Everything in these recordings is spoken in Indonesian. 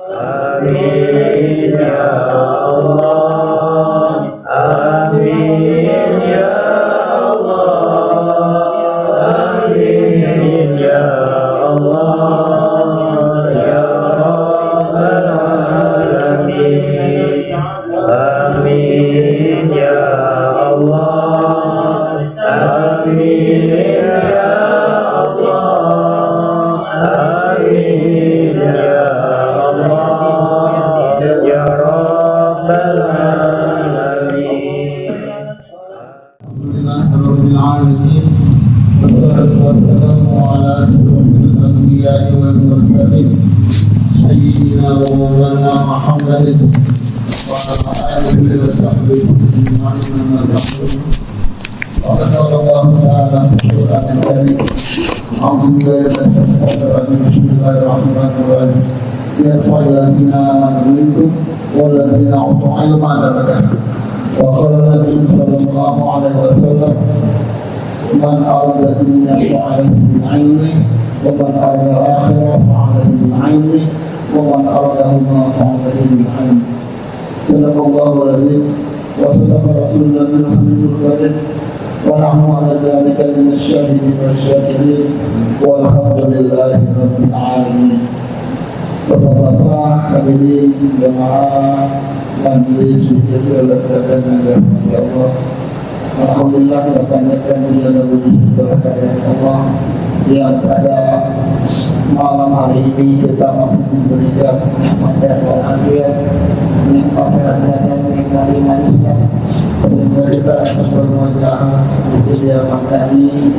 Amin ya Allah, amin ya Allah, amin ya Allah ya Rabbal Alamin. Amin ya Allah, amin ya Allah, amin ya Allah ya Rabbal Alamin. Alhamdulillahirabbil alamin. Wassalatu wassalamu ala asyrofil anbiya'i wal mursalin sayyidina wa maulana Muhammadin wa ala alihi wa sahbihi ajma'in. Qala Allahu ta'ala fi Qur'anil karim. Bismillahirrahmanirrahim. Ya ayyuhalladzina amanu minkum walladzina utul ilma darakat. Wa qala Nabi sallallahu alaihi wasallam man arada dunya fa'alayhi bil 'ilmi wa man arada akhirah fa'alayhi bil 'ilmi wa man aradahuma fa'alayhi bil 'ilmi. Sallallahu alaihi wa sallam Rasulullah Muhammadul Karim wa nahnu ala dzalika min asy-syahidin wasy-syakirin walhamdulillahi rabbil alamin. Bapak-bapak, hadirin jemaah majelis zikir dan ya Allah. Alhamdulillah kita panjatkan puji dan puji kepada Allah yang pada malam hari ini kita mampu memberikan nikmat sehat walafiat, nikmat sehat dan nikmat manusia, sehingga kita akan berwajah tidak makani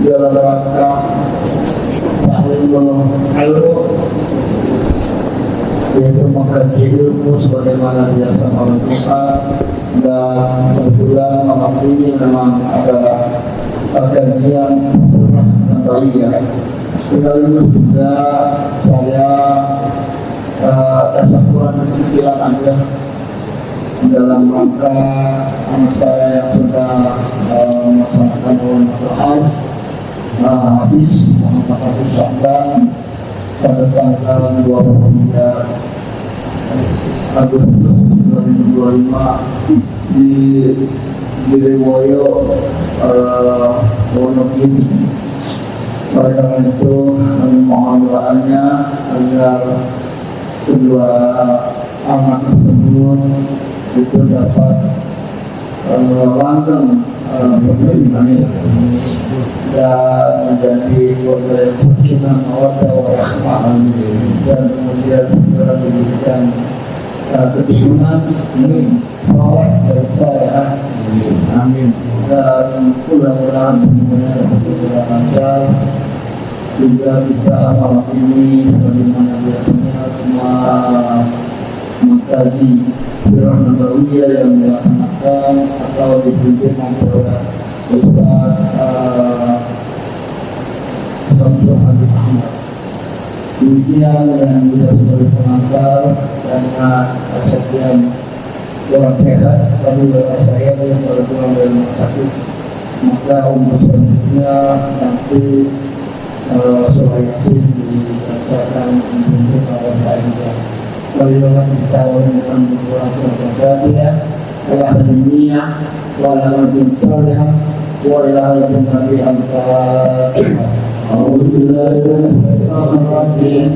dalam rangka ta'limul ilmu, yaitu mengkaji ilmu sebagaimana biasa malam Jumat. Dan kebetulan malam ini memang ada kajian surah Nabawiyah. Sekaligus juga saya tasawuran pikiran Anda dalam rangka anak saya yang sudah melaksanakan umroh habis Sya'ban pada tanggal 23 Agustus 2025 di Rewoyo Wonogiri. Oleh karena itu kami mohon doanya agar kedua anak tersebut itu dapat langgeng dan menjadi keluarga yang sakinah mawaddah warahmah, dan kemudian segera diberikan keturunan soleh dan salehah. Amin. Dan mudah-mudahan semuanya dapat lancar. Juga kita malam ini bagaimana biasanya semua mengkaji surah Nabawiyah yang dilaksanakan atau dipimpin oleh Ustaz Samsul Habib Ahmad. Demikian yang bisa sebagai pengantar karena kesehatan orang sehat, lalu bapak saya yang baru pulang dari rumah sakit, maka untuk selanjutnya nanti surah Yasin dibacakan untuk para sahabat. Bagaimana kita dengan berkurang surga Allah dunia, walau bin salihah, walau bin nabi al-fatihah. Bismillahirrahmanirrahim.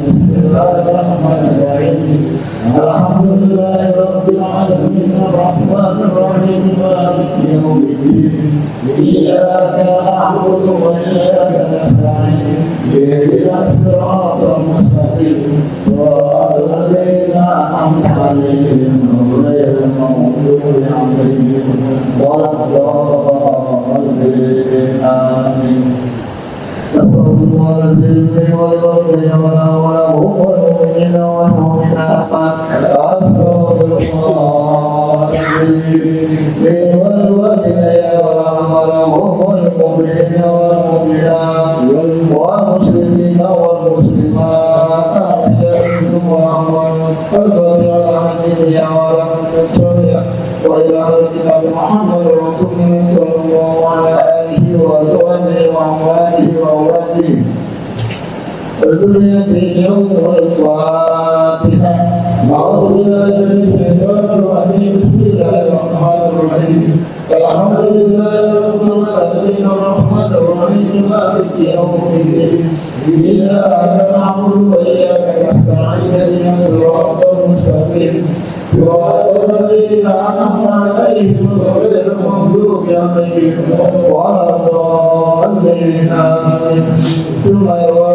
Alhamdulillahirabbil alamin arrahmanir rahim maliki yaumiddin. Iyyaka na'budu wa iyyaka nasta'in. Ihdinas siratal mustaqim. Siratal ladzina an'amta 'alaihim ghairil maghdubi 'alaihim waladdallin. Amin. Allahumma salli wa sallim ala muhammadin wa ala Al-Fatihah. أعوذ بالله من الشيطان الرجيم بسم الله الرحمن الرحيم الحمد لله رب العالمين الرحمن الرحيم مالك يوم الدين إياك نعبد وإياك نستعين اهدنا الصراط المستقيم صراط الذين أنعمت عليهم غير المغضوب عليهم ولا الضالين آمين ثم يروى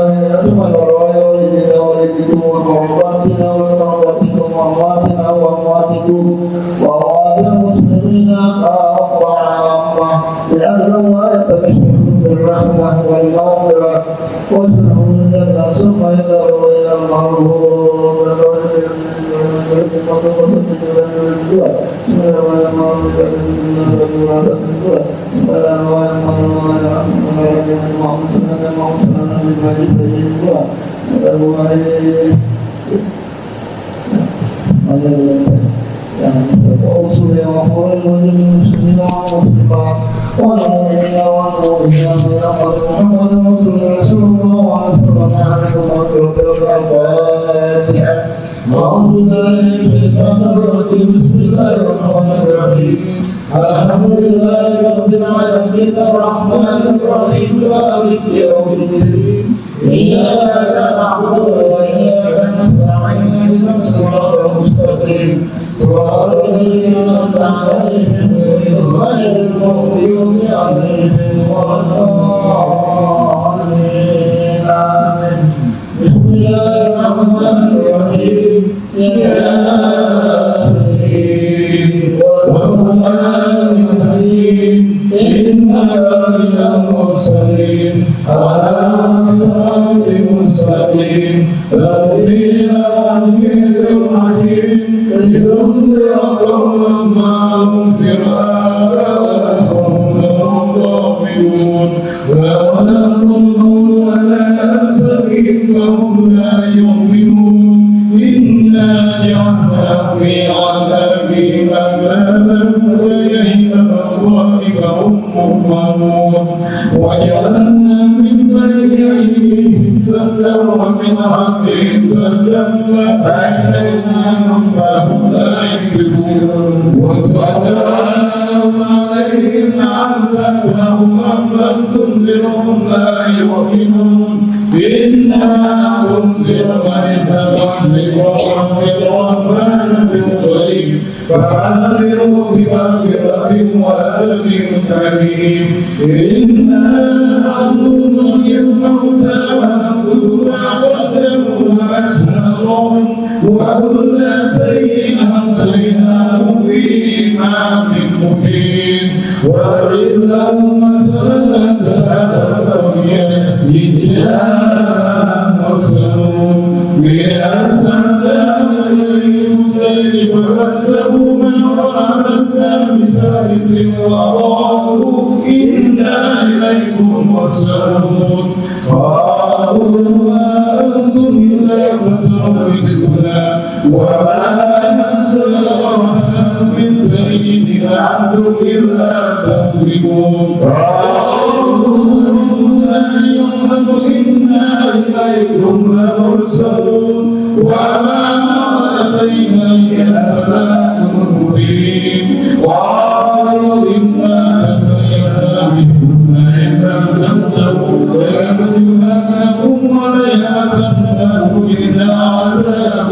والدنا والدكم وأمواتنا وأمواتكم وأمواتنا وأمواتكم وأموات المسلمين كافة عامة لأنه يتبشرون بالرحمة والمغفرة وادخلوا الجنة ثم يدعوا إلى وأوصوا وأقول المسلمين والمسلمات والمؤمنين والمؤمنات لقد محمد رسول الله صلى الله عليه وسلم الفاتحة أعوذ بالله من الشيطان الرجيم بسم الله الرحمن الرحيم الحمد لله رب العالمين الرحمن الرحيم مالك يوم الدين إياك نعبد وإياك نستعين اهدنا الصراط المستقيم صراط الذين أنعمت عليهم غير المغضوب عليهم ولا الضالين آمين بسم الله الرحمن الرحيم ياسين والقرآن الحكيم إنك من المرسلين على صراط مستقيم تنزيل عزيز حكيم لتنذر قوما ما أنذر آباءهم فهم غافلون ويقولون لا نستقيم فهم لا يؤمنون إنا جعلنا في عذابهم أغلالا وإليك أبوابك هم مؤمنون وجعلنا من بين أيديهم سدا ومن خلفهم سدا فأغشيناهم فهم لا يبصرون وسلام عليهم أنذرتهم أم لم تنذرهم لا يؤمنون إنا ننذر من اتبع الرحمن بالغيب فأنذروا بمغفرة وأجر كريم إنا نعلم الموتى ونكتب ما قدموا وأسرارهم وكل شيء أحصيناه في إمام مبين وإذ لهم مثلا مرسلون بأرسلنا إليهم سيل وكذبوا ما وعدنا بثالث وقالوا إنا إليكم مرسلون قالوا ما أنتم إلا بشر مثلنا وما أنزلنا من سيد أنتم إلا تكذبون إنا إليكم لمرسلون وما علينا إلا البلاغ المبين قالوا إنا أتينا بكم إن لم تنتهوا لنرجمنكم وليمسنكم منا عذاب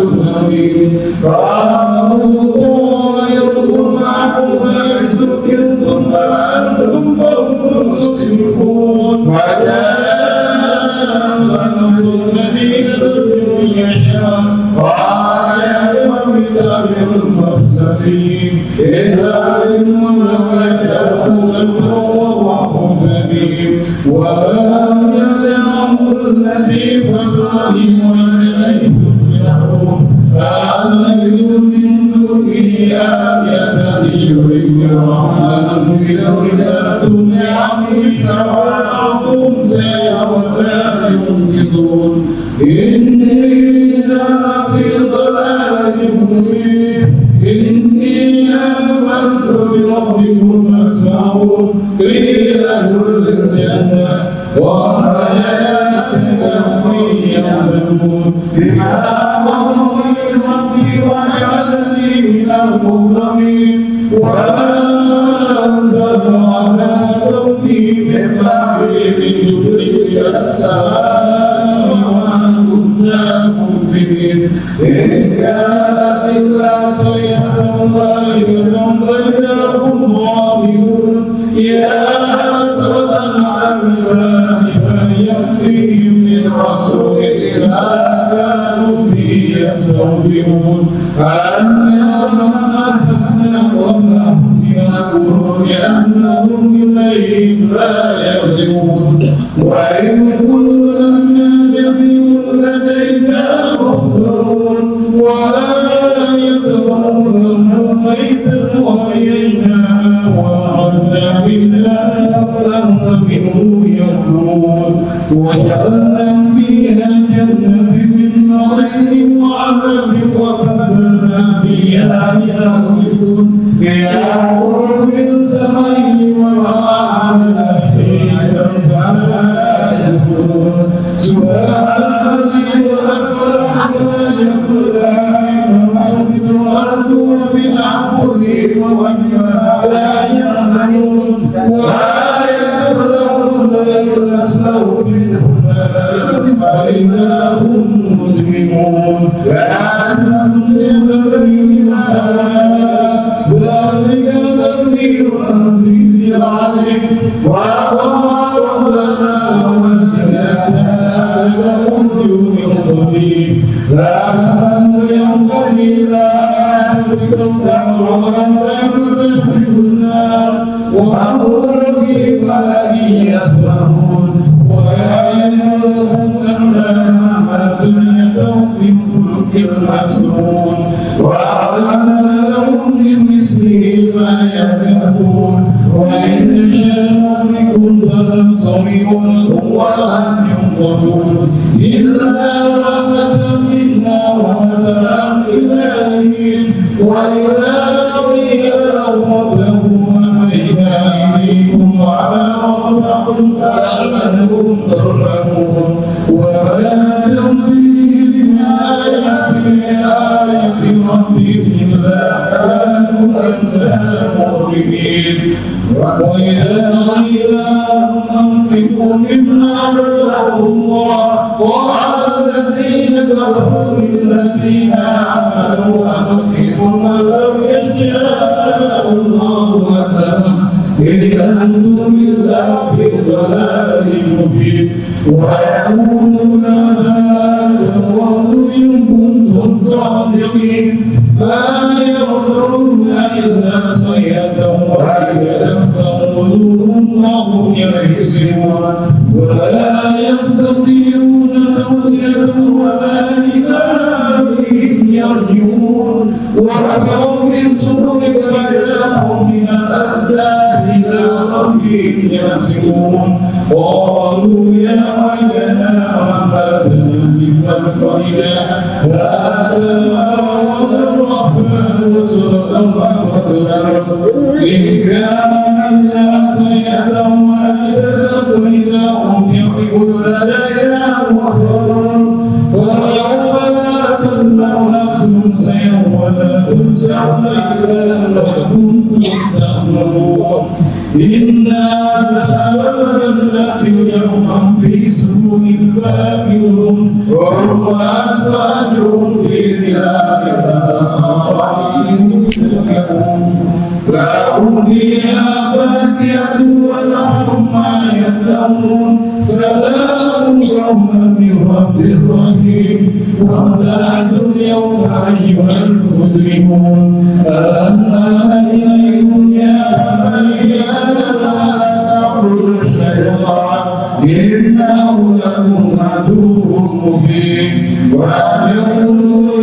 أليم قالوا طائركم معكم وإن ذكرتم فأنتم قوم مسرفون المرسلين إذا علموا وهم سبيل وما يدعم الذي فضلهم وإليه ترجعون فأعلم من دونه آية يريد الرحمن بذريات نعمه سواءهم سيعودا ينقذون إني إذا في ضلال مبين إني آمنت بربكم فاسمعون قيل ادخل الجنة وملائكته يعلمون بما أمر من ربي المكرمين ولا أنزل على كونه من بعده من جبريل السماء وما كنا منزلين إن كانت إلا صيحة واحدة فإذا هم ظالمون يا حسرة على العباد ما يأتيهم من رسول إذا كانوا به يستهزئون أنا أهلكنا قبلهم من القرون أنهم إليهم لا يرجعون وإن كنا جميع لدينا مهتدون ولا يدرون الميت وإلينا وعدنا بالله أمرا منه يدعون وجعلنا فيها جنة من نخيل وعنب وفجرنا فيها من العيون يعقر من سماء وما عملنا فيها فلا يشكرون سبحان الذي خلق كلها تنبت الأرض ومن أنفسهم ومما لا يعلمون ولا يدرون يلسوا بالهدى وإذا هم مجرمون ذلك تقدير العزيز العليم وأقام ربنا ومجدنا لهم يوم القديم لا تنسى يوم لا تدرك الدهر ولا تسبح النار وأمر في فلك يسبحون ويعلمهم أنما الدنيا من فلك المسنون وأعلن لهم من مثله ما يكتبون وإن شاء نغرقهم فننصرون ولم ينقذون إلا رحمة منا ومتاعا إلى حين وإذا قيل لهم اتقوا ما بين أيديكم وما خلفكم لعلكم ترحمون ولا تنفيهم من آية ربهم إلا كانوا عنها مؤمنين وإذا قيل لهم أنفقوا مما رزقهم الله قال الذين كفروا للذين آمنوا أنفقوا ما لم يشاء الله لكم إذ أنتم إلا في ضلال مبين ويقولون متى تموت إن كنتم صادقين ما ينظرون إلا صيحة واحدة تأخذهم وهم يحسبون ولا يستطيعون توصية ولا إلى أهلهم يرجعون وحفروا من سورك فجاءهم من الأحداث إلى ربهم يحسبون قالوا يا ويلنا وأنبتنا من ملكنا هذا الرحمن وسورة الرحمن إن كان الناس يدعون وإذا هم يحبون لدينا محضرون فاليوم لا تظلم نفس شيئا ولا تجزون إلا ما كنتم تعملون إنا تحولنا اليوم في سرور كافرون وهم أزواجهم في ثيابها لهم فيها فاكهة ولهم ما يدعون سلام يوما من رب رحيم وامتازوا اليوم أيها المجرمون أنا إليكم يا بني آدم لا تعبدوا الشيطان إنه لكم عدو مبين وأن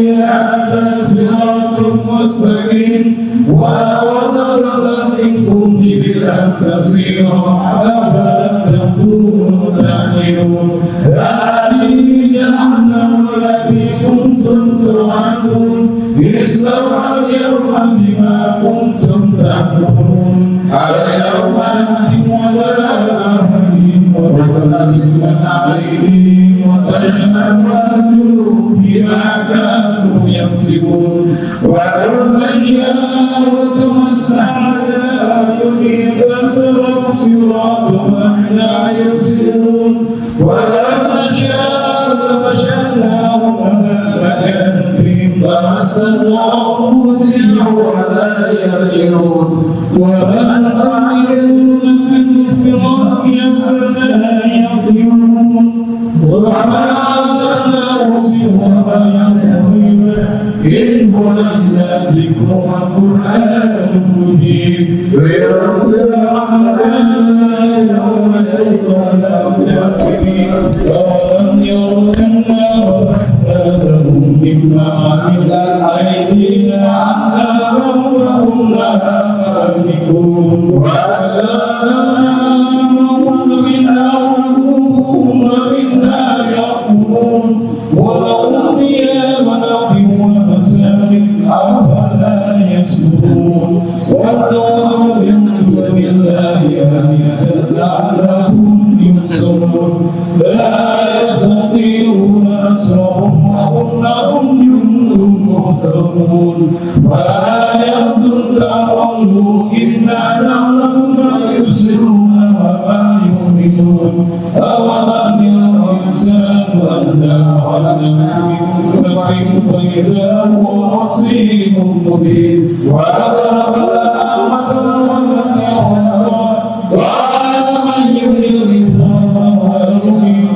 يا هذا صراط مستقيم وضرب منكم جبلا كثيرا أفلم تكونوا تعقلون هذه جهنم التي كنتم توعدون اصلوها اليوم بما كنتم تكفرون اليوم نختم على أفواههم ونكلم أيديهم وتشهد أرجلهم بما كانوا يكسبون ويوم شاء وتمسح على أعينهم فاستبقوا الصراط من لا يبصرون ولما شاء فمشيناهم على مكانتهم فما استطاعوا مضيا ولا يرجعون ومن أعينهم من الفراق فلا يطيعون وما نرسل وما يطيعون إن هو إلا ذكر وقرآن مبين ليغفر عنا يوم القيامة الكافرين أولم يروا أنا وأخذنا لهم مما عملت أيدينا أنهارا وهم لها مالكون وعذابهم منا وقوهم ومنا يأكلون ولهم ثياب نقي ومسارك أفلا يسلكون واتقوا من دون الله آلهة لعلهم ينصرون لا يستطيعون نصرهم وهم لهم جند مهتدون ولا يحزنك قولهم إنا نعلم ما يبصرون وما يؤمنون أولم يروا الإنسان أنا خلقناه من نطفة فإذا هو خصيم مبين وضرب لنا مثلا ونسينا قال من يحيي العظام والرميم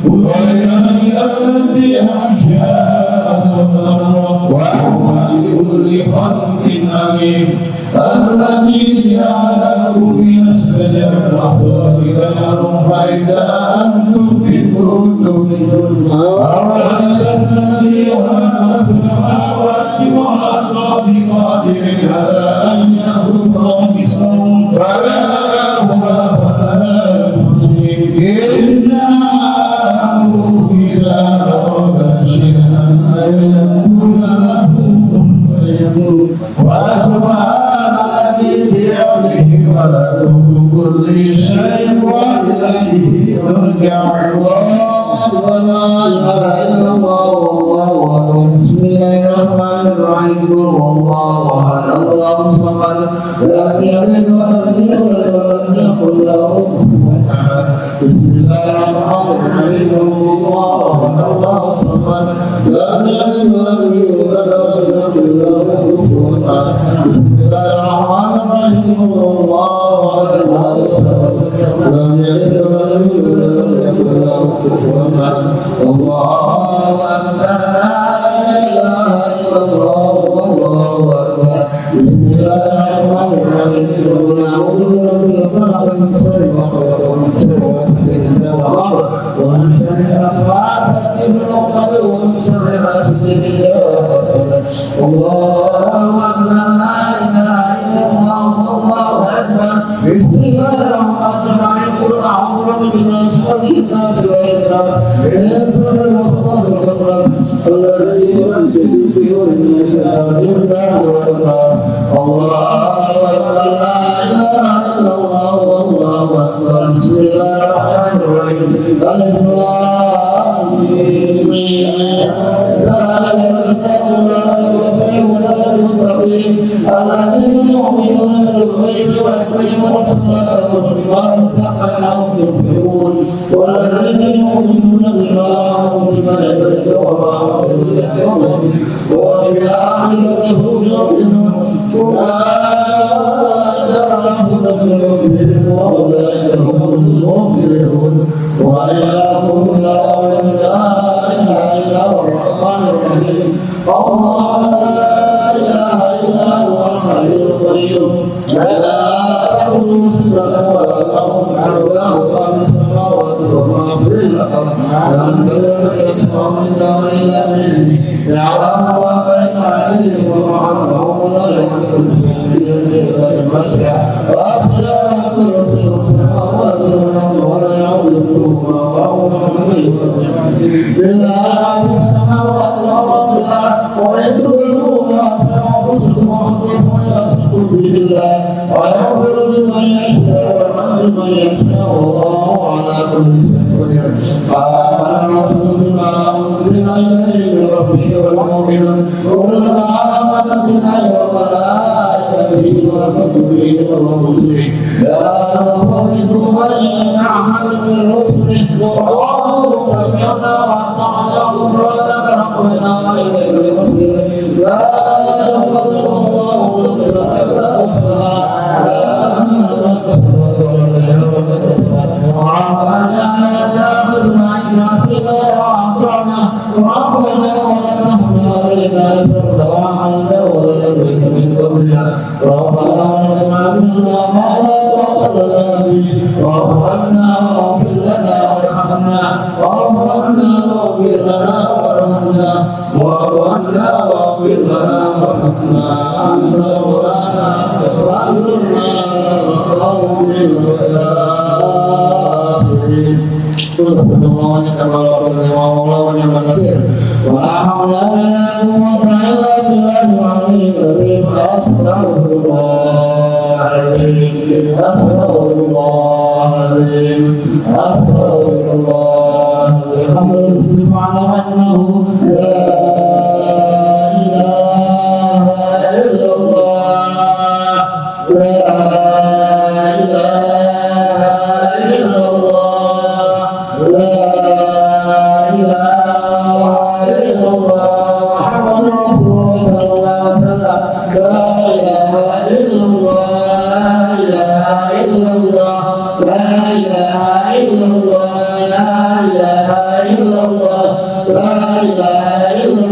ولله الذي أنشأها وهو بكل خلق عليم الذي جعله من الشجر الأخضر نارا فإذا أنتم منه تبصرون أوليس الذي خلق السماوات والأرض بقادر على أن يخلق مثلهم فلا هو فلا يضيق إلا أمره إذا أراد شيئا أن يقول له كن فيكون وسبحان الذي بيده ملكوت كل شيء وإليه ترجعون ولا إله إلا الله والله أكبر بسم الله الرحمن الرحيم والله أحد الله الصمد لم يلد ولم يولد ولم يكن له كفوا أحد بسم الله الرحمن الرحيم والله أحد الله الصمد لم يلد ولم يولد ولم يكن له كفوا أحد بسم الله الرحمن الرحيم والله أحد الله الصمد لم يلد ولم يولد ولم يكن له كفوا أحد الله أكبر لا إله إلا الله والله أكبر بسم الله الرحمن الرحيم قل أعوذ برب الفلق من شر ما خلق ومن شر غاسق إذا وقب ومن شر النفاثات في العقد ومن شر حاسد إذا حسد الله أكبر لا إله إلا الله والله أكبر بسم الله الرحمن الرحيم قل أعوذ بالناس والناس والناس من شر الوسواس الخناس الذي يوسوس في الناس الله أكبر لا إله إلا الله والله أكبر بسم الله الرحمن الرحيم ألف لام ميم ذلك الكتاب لا ريب فيه هدى للمتقين الذين يؤمنون بالغيب ويقيمون الصلاة ومما رزقناهم ينفقون والذين يؤمنون بما أنزل إليك وما أنزل من وبالآخرة هم يؤمنون أولئك على هدى من ربهم وأولئك هم المفلحون وإلهكم لا إله إلا هو الرحمن الرحيم الله لا إله إلا هو الحي القيوم لا تأخذه سنة ولا نوم له ما في السماوات وما في الأرض من ذا الذي يسمع منا إلا بإذنه يعلم ما بين أيديهم وما خلفهم ولا يحيطون بشيء إلا بوسعه وأخشى كرسي السماوات والأرض ولا يعوده وهو العلي العظيم لله ما في السماوات وما في الأرض وإن تبدوا ما في أنفسكم وتخفوه يحاسبكم به الله ويغفر لمن يشاء ويعذب من يشاء والله على كل شيء قدير آمن الرسول بما أنزل إليه من ربه والمؤمنون آمن بالله وملائكته وكتبه ورسله لا نفرق بين أحد من رسله وقالوا سمعنا وأطعنا غفرانك ربنا وإليك المصير لا يغفر الله ربنا لا تأخذنا إن نسينا وأخطأنا ربنا ولا تحمل علينا إصرا وحملا ولا تحمل من قبلنا ربنا ولا تحملنا ما لا طاقة لنا به واعف عنا واغفر لنا وارحمنا واعف عنا واغفر لنا وارحمنا واعف عنا واغفر لنا وارحمنا أنت مولانا فانصرنا على القوم الكافرين سبحان الله ونعم الوكيل ونعم النصير ولا حول ولا قوة إلا بالله العلي العظيم أستغفر الله العظيم أستغفر الله العظيم أستغفر الله العظيم سبحانه أنه لا إله إلا الله لا إله إلا الله لا إله إلا الله محمد رسول الله صلى الله عليه وسلم لا إله إلا الله لا إله إلا الله لا إله إلا الله لا إله إلا الله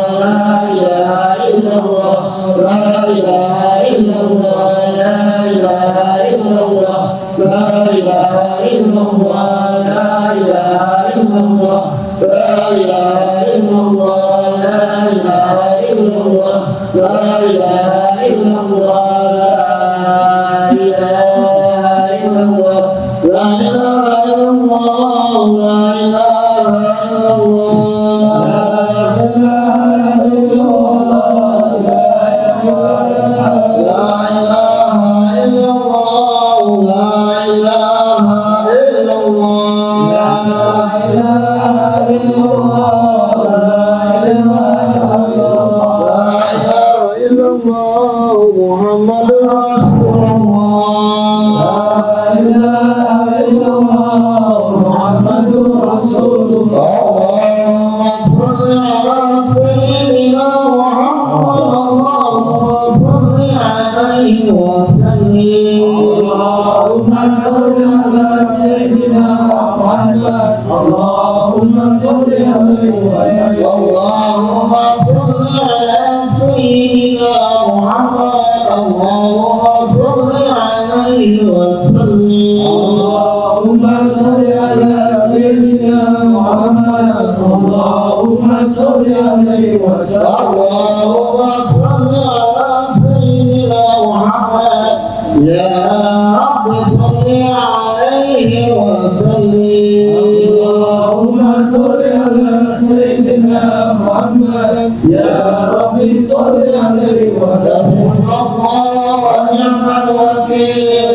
لا إله إلا الله لا إله إلا الله لا إله إلا الله لا إله إلا الله لا إله إلا الله لا إله إلا الله لا إله إلا الله لا إله إلا الله لا إله إلا الله لا إله إلا الله لا إله إلا الله محمد رسول الله لا إله إلا الله محمد رسول الله اللهم صل على سيدنا محمد اللهم صل عليه وسلم اللهم صل على سيدنا محمد اللهم صل عليه وسلم اللهم صل على سيدنا محمد اللهم صل عليه وسلم اللهم صل على سيدنا محمد اللهم صل عليه وسلم اللهم صل على سيدنا محمد يا رب صل عليه وسلم اللهم صل على سيدنا محمد يا رب صل عليه وسلم الله ونعم الوكيل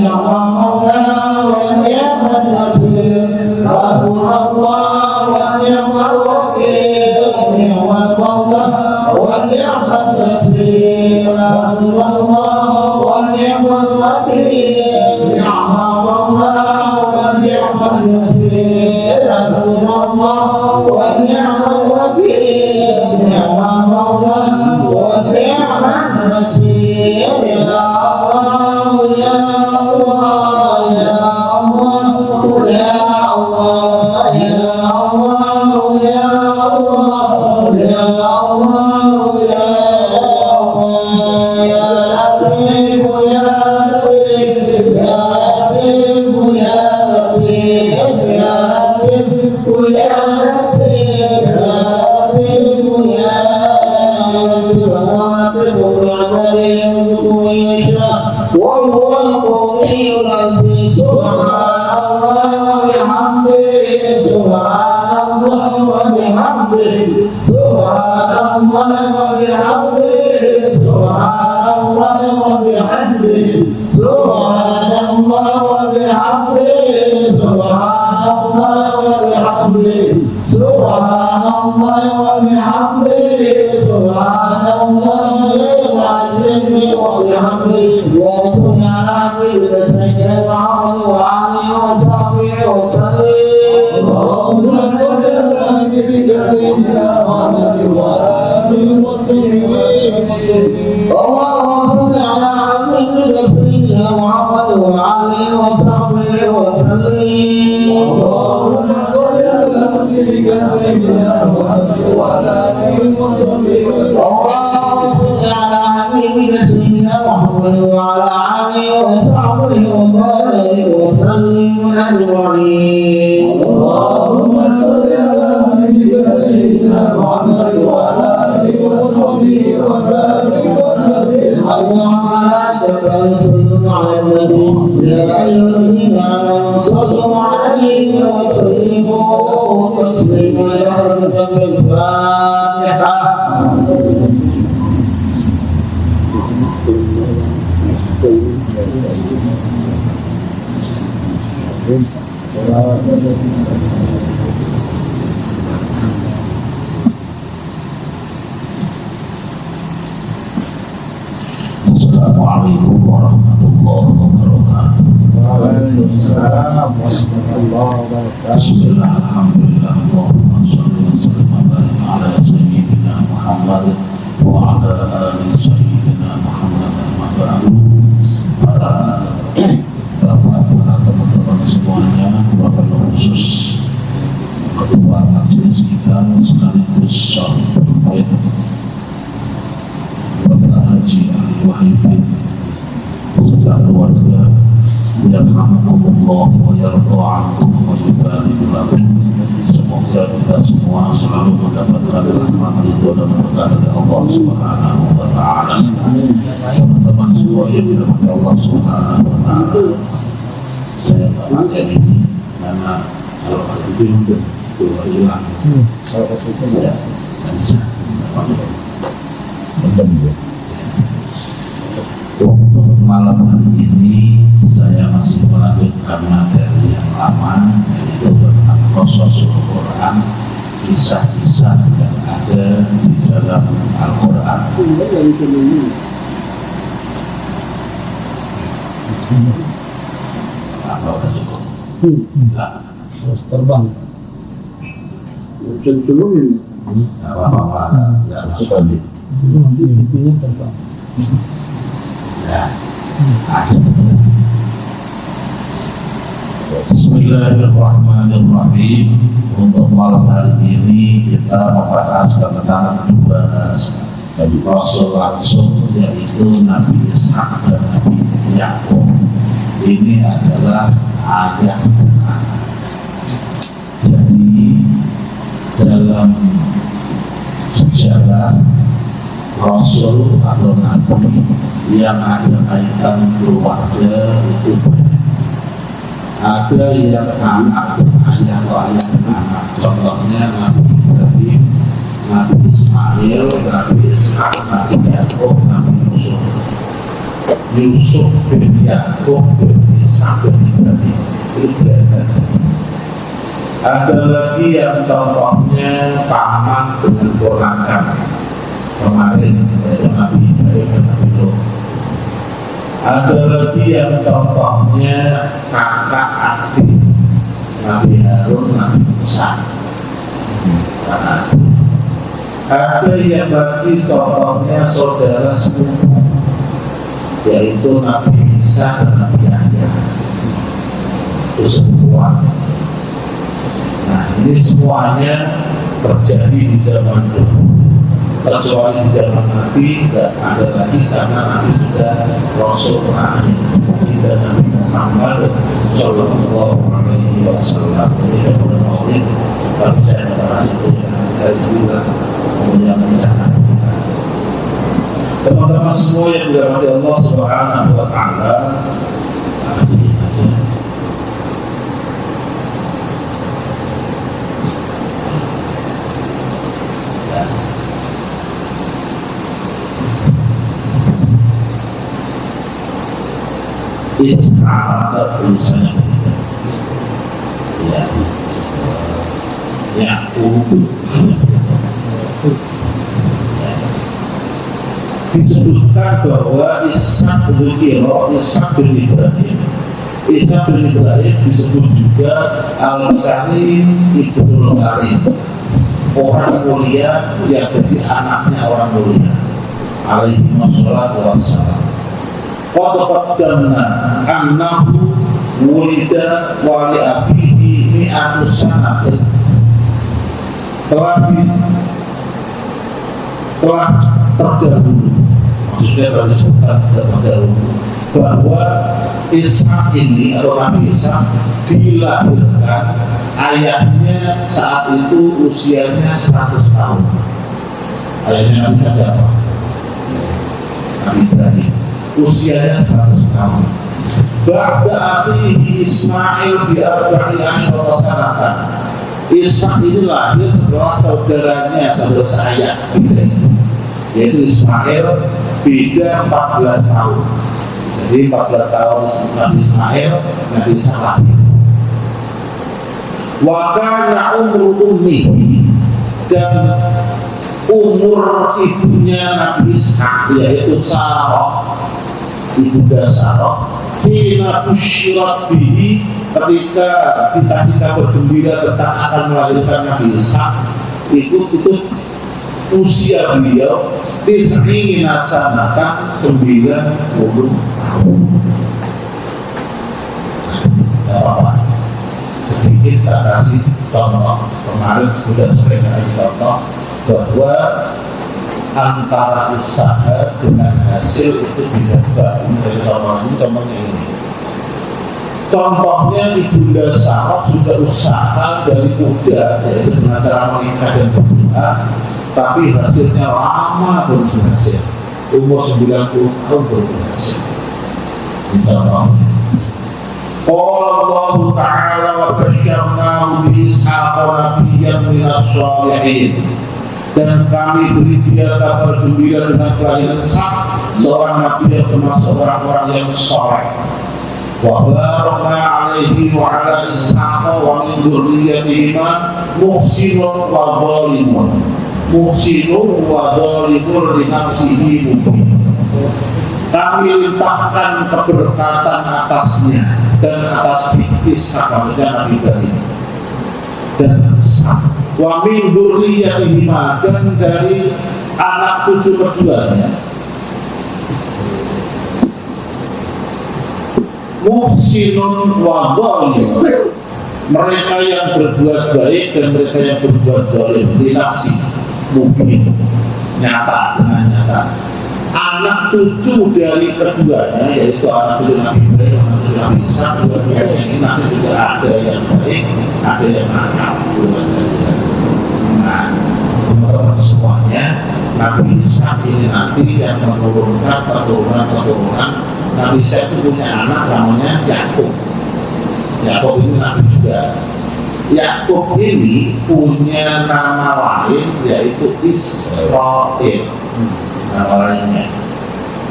نعم الله ونعم النصير حسبنا الله ونعم الوكيل نعم المولى ونعم النصير حسبنا الله ونعم الوكيل نعم الله ونعم النصير حسبنا الله ونعم الوكيل نعم المولى ونعم النصير يا الله يا الله يا الله يا الله يا الله يا الله يا الله يا الله يا لطيف يا لطيف يا لطيف يا لطيف يا لطيف يا لطيف يا وهو القوي العزيز سبحان الله وبحمده سبحان الله وبحمده سبحان الله وبحمده سبحان الله وبحمده سبحان الله وبحمده سبحان الله وبحمده سبحان الله وبحمده سبحان الله العظيم وبحمده وصل على نبينا سيدنا محمد وعلى وصحبه وسلم اللهم صل على نبينا سيدنا محمد وعلى آله وصحبه وسلم اللهم صل على نبينا سيدنا محمد وعلى وصحبه وسلم اللهم صل على نبينا سيدنا محمد وعلى آله وصحبه وسلم اللهم صل على حبيبنا سيدنا محمد وعلى آله وصحبه وسلم أجمعين اللهم صل على حبيبنا سيدنا محمد وعلى آله وصحبه وسلم اللهم صل على النبي يا أيها الذين آمنوا صلوا عليه وسلموا تسليما يا رب الفاتحة Assalamualaikum warahmatullahi wabarakatuh. Waalaikumsalam warahmatullahi wabarakatuh. Bismillah, alhamdulillah, Allahumma sholli wa sallim wa barik ala sayyidina Muhammad wa ala ali sayyidina Muhammad. Amma ba'du. Para teman-teman semuanya, wabil khusus ketua majelis kita sekaligus Bapak Haji Ali Wahyudin beserta keluarga, yarhamukumullah wa yarda ankum wa yubarik lakum. Semoga kita semua selalu mendapatkan rahmat ridho dan berkah dari Allah Subhanahu wa taala. Teman-teman semua yang dirahmati Allah Subhanahu wa taala, saya pakai ini karena kalau itu udah hilang. Ya, bisa. Untuk malam hari ini saya masih melanjutkan materi yang lama, yaitu tentang qasas Al-Quran, kisah-kisah yang ada di dalam Al-Quran. Apa udah cukup? Enggak. Terus terbang. Cenderungin Apa-apa, enggak cukup. Pipinya terbang. Ya, ada. Bismillahirrahmanirrahim. Untuk malam hari ini kita membahas tentang dua Rasul langsung, yaitu Nabi Ishak dan Nabi Yakub. Ini adalah ayah dan anak. Jadi dalam sejarah Rasul atau Nabi yang ada kaitan keluarga itu banyak. Ada yang anak ayah atau ayah dan anak. Contohnya Nabi Ibrahim, Nabi Ismail, Nabi Ishak, Nabi Yakub, Nabi Yusuf. Yusuf bin Yakub bin Ishak bin Ibrahim itu ada lagi yang contohnya paman dengan ponakan. Kemarin yaitu Nabi Ibrahim dan Nabi Lot. Ada lagi yang contohnya kakak adik Nabi Harun, Nabi Musa. Ada yang lagi contohnya saudara sepupu, yaitu Nabi Isa dan Nabi Yahya. Itu semua. Nah, ini semuanya terjadi di zaman dulu. Kecuali di zaman Nabi tidak ada lagi karena Nabi sudah Rasul terakhir, kita Nabi Muhammad Sallallahu Alaihi Wasallam. Ini pada maulid, tapi saya membahas itu yang saya juga kemudian mengisahkan. Teman-teman semua yang dirahmati Allah Subhanahu Wa Taala, Ishak tulisannya ya, Yakub disebutkan bahwa Ishak bin Ibrahim disebut juga Al-Karim Ibnul Karim, orang mulia yang jadi anaknya orang mulia, alaihi wassalam. Qad qaddamna annahu wulida wa li abihi mi'atu sanatin. Telah terdahulu, maksudnya disebutkan terdahulu bahwa Ishak ini atau Nabi Ishak dilahirkan ayahnya saat itu usianya 100 tahun. Ayahnya Nabi siapa? Nabi Ibrahim, usianya 100 tahun. Ba'da akhihi Ismail bi arba'i asyara sanatan. Ishak ini lahir setelah saudara saya yaitu Ismail beda 14 tahun. Jadi 14 tahun Nabi Ismail, Nabi Ishak lahir. Wa kana umur ummihi, dan umur ibunya Nabi Ishak yaitu Sarah, ibunda Sarah, hina usyirat bihi, ketika dikasih kabar gembira tentang akan melahirkan Nabi Ishak, itu usia beliau tis'ina sanatan 90 tahun. Tidak apa-apa, sedikit kita kasih contoh. Kemarin sudah sering kasih contoh bahwa antara usaha dengan hasil itu tidak baik. Dari contohnya ini. Contohnya ibunda Sarah sudah usaha dari muda, yaitu dengan cara menikah dan berdoa, tapi hasilnya lama belum berhasil. Umur 90 tahun belum berhasil. Contohnya, Allah Ta'ala wa basyarnahu bi Ishaq nabiyyan minas shalihin. Dan kami beri dia kabar gembira dengan kelahiran Ishaq, seorang nabi yang termasuk orang-orang yang saleh. Wa barakna alaihi wa ala Ishaq wa min dzurriyyatihima muhsinun wa dhalimun. Muhsinun wa dhalimun li nafsihi mubin. Kami limpahkan keberkatan atasnya dan atas Ishaq, Nabi Ibrahim dan Ishaq. Wa min dzurriyyatihima, dan dari anak cucu keduanya muhsinun wa dhalimun, mereka yang berbuat baik dan mereka yang berbuat zalim, di nafsi mungkin nyata, dengan nyata. Anak cucu dari keduanya, yaitu anak cucu Nabi Ibrahim, anak cucu Nabi Ishak, dua-duanya ini nanti juga ada yang baik, ada yang nakal. Nah, teman-teman semuanya, Nabi Ishak ini nanti yang menurunkan keturunan. Nabi Ishak itu punya anak namanya Yakub. Yakub ini Nabi juga. Yakub ini punya nama lain yaitu Israel, nama lainnya.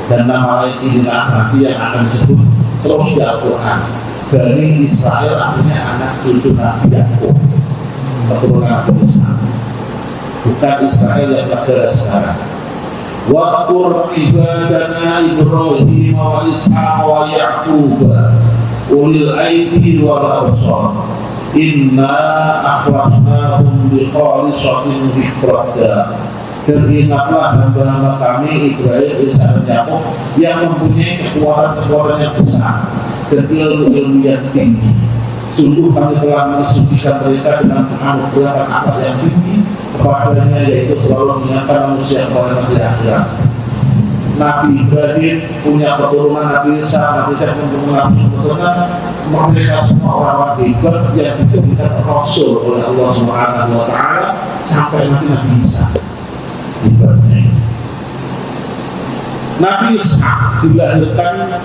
Dan nama lain inilah nanti yang akan disebut terus di Al-Quran. Dari Israel artinya anak cucu Nabi Yakub, keturunan Nabi Ishak. Bukan Israel yang negara sekarang. Waqur ibadana Ibrahim wa Ishaq wa Ya'qub ulil aidi wal absar. Inna akhlasnahum bi khalisatin dhikrada. Dan ingatlah hamba-hamba kami Ibrahim, Ishaq dan Ya'qub yang mempunyai kekuatan yang besar dan ilmu yang tinggi. Sungguh kami telah mensucikan mereka dengan penganugerahkan akal yang tinggi kepadanya, yaitu selalu mengingatkan manusia kepada nanti akhirat. Nabi Ibrahim punya keturunan Nabi Ishaq, Nabi Ishaq punya keturunan, mereka semua orang-orang hebat yang dijadikan Rasul oleh Allah Subhanahu wa Ta'ala sampai nanti Nabi Ishaq. Nabi Ishaq dilahirkan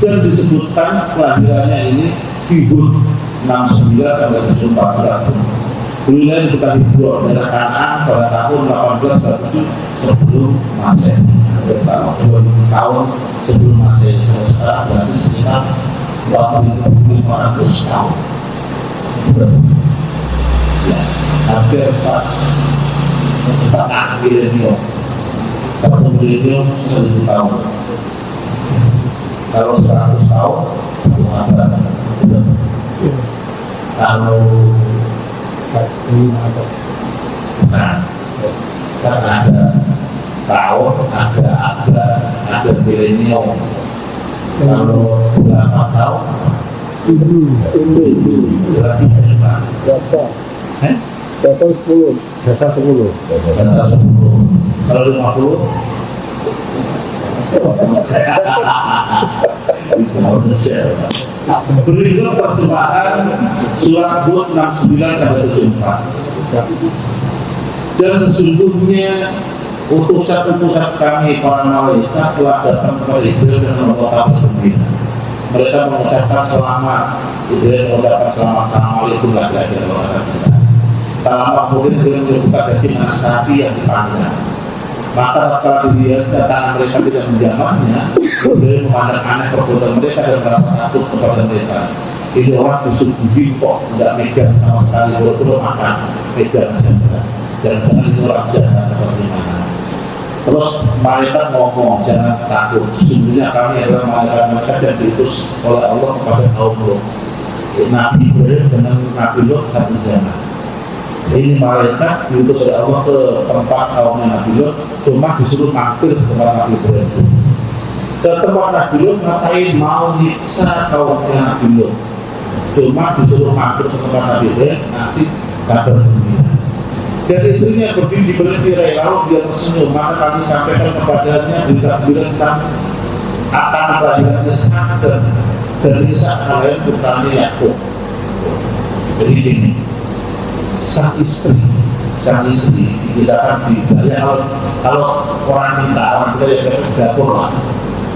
dan disebutkan kelahirannya ini di Hud 69 sampai 74. Beliau kita dibuat dari Kanaan pada tahun 1807 sebelum Masehi. Selama 2000 tahun sebelum Masehi, sekarang berarti sekitar 4.500 tahun. Ya. hampir setengah milenium. Satu milenium 1000 tahun. Kalau 100 tahun, kalau nah, kan ada tahun, ada milenium. Kalau 8 tahun, berarti berapa? Dasar 10. Kalau 50 berilah percobaan surat Hud 69-74. Dan sesungguhnya utusan-utusan kami para malaikat telah datang kepada Ibrahim dan membawa bergembira. Mereka mengucapkan selamat. Ibrahim mengucapkan selamat, assalamualaikum warahmatullahi wabarakatuh. Tak lama kemudian Ibrahim membuka daging anak sapi yang dipanggang. Maka setelah dilihat datang mereka tidak menjamannya, Ibrahim memandang aneh perbuatan mereka dan merasa takut kepada mereka. Ini orang disuguhi kok tidak megang sama sekali, betul makan megang saja. Jangan-jangan ini orang jahat atau gimana. Terus malaikat ngomong, jangan takut. Sesungguhnya kami adalah malaikat yang diutus oleh Allah kepada kaum Lot. Nabi Ibrahim dengan Nabi Lot satu zaman. Ini malaikat diutus oleh Allah ke tempat kaumnya Nabi Lot, cuma disuruh mampir ke tempat Nabi Ibrahim. Ke tempat Nabi Lot ngapain mau nyiksa kaumnya Nabi Lot, cuma disuruh mampir ke tempat Nabi Ibrahim ngasih kabar gembira. Dan istrinya berdiri berhenti lalu dia tersenyum. Maka kami sampaikan kepadanya berita gembira tentang akan kelahiran Ishak dan Ishak kalian putranya Yakub. Jadi ini sang istri dikisahkan di kalau orang minta orang kita ya ke dapur lah,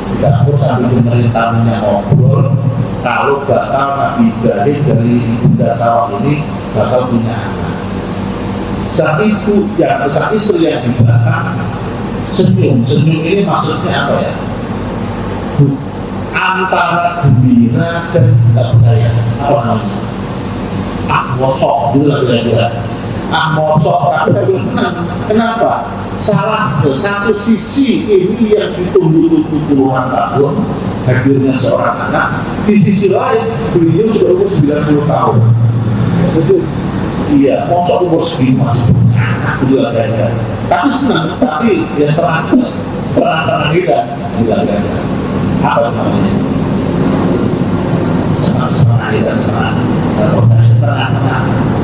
di dapur sambil dengerin tamunya ngobrol kalau bakal Nabi Ibrahim dari Bunda Sawah ini bakal punya anak. Sang istri yang di belakang senyum ini maksudnya apa ya? Antara gembira dan tidak percaya. Apa namanya? Mosok gitu lah kira-kira. Mosok tapi saya senang. Kenapa? Salah satu sisi ini yang ditunggu-tunggu puluhan tahun hadirnya seorang anak. Di sisi lain beliau sudah umur 90 tahun. Betul. Iya, mosok umur segini masih anak juga ganda. Tapi senang, tapi ya senang kita apa namanya? Senang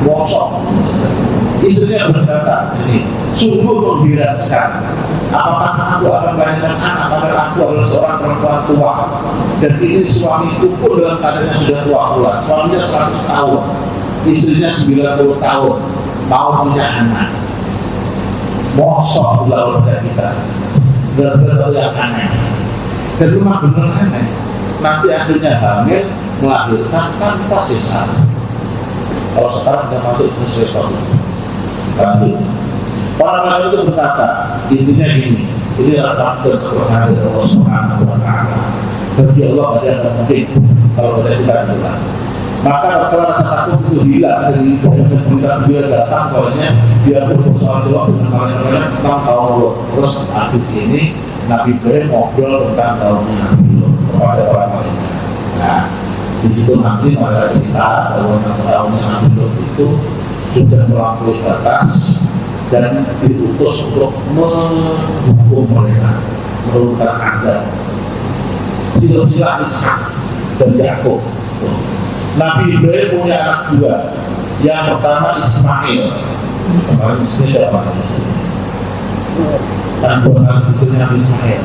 mosok. Istrinya berkata, ini sungguh menggembirakan. Apakah aku akan melahirkan anak padahal aku adalah seorang perempuan tua dan ini suamiku pun dalam keadaan yang sudah tua pula. Suaminya 100 tahun, istrinya 90 tahun, mau punya anak. Mosok pula wajah kita. Benar-benar yang aneh. Dan rumah benar aneh. Nanti akhirnya hamil, melahirkan tanpa sisa. Kalau sekarang kita masuk ke sesuatu. Para ulama itu berkata, intinya gini, ini adalah takdir sempurna dari Allah Subhanahu wa Ta'ala. Bagi Allah ada yang penting kalau kita tidak bilang. Maka kalau rasa takut itu hilang dari berita datang, pokoknya dia pun bersoal jawab dengan malaikat tentang kaum Lot. Terus habis ini Nabi Ibrahim ngobrol tentang kaumnya Nabi Lot kepada orang lain. Nah, di situ nanti pada cerita bahwa kaumnya Nabi Lot itu sudah melampaui batas dan diutus untuk menghukum mereka, menurunkan azab. Silsilah Ishak dan Yakub. Nabi Ibrahim punya anak dua. Yang pertama Ismail. Kemarin istri siapa namanya? Dan bukan istrinya Ismail.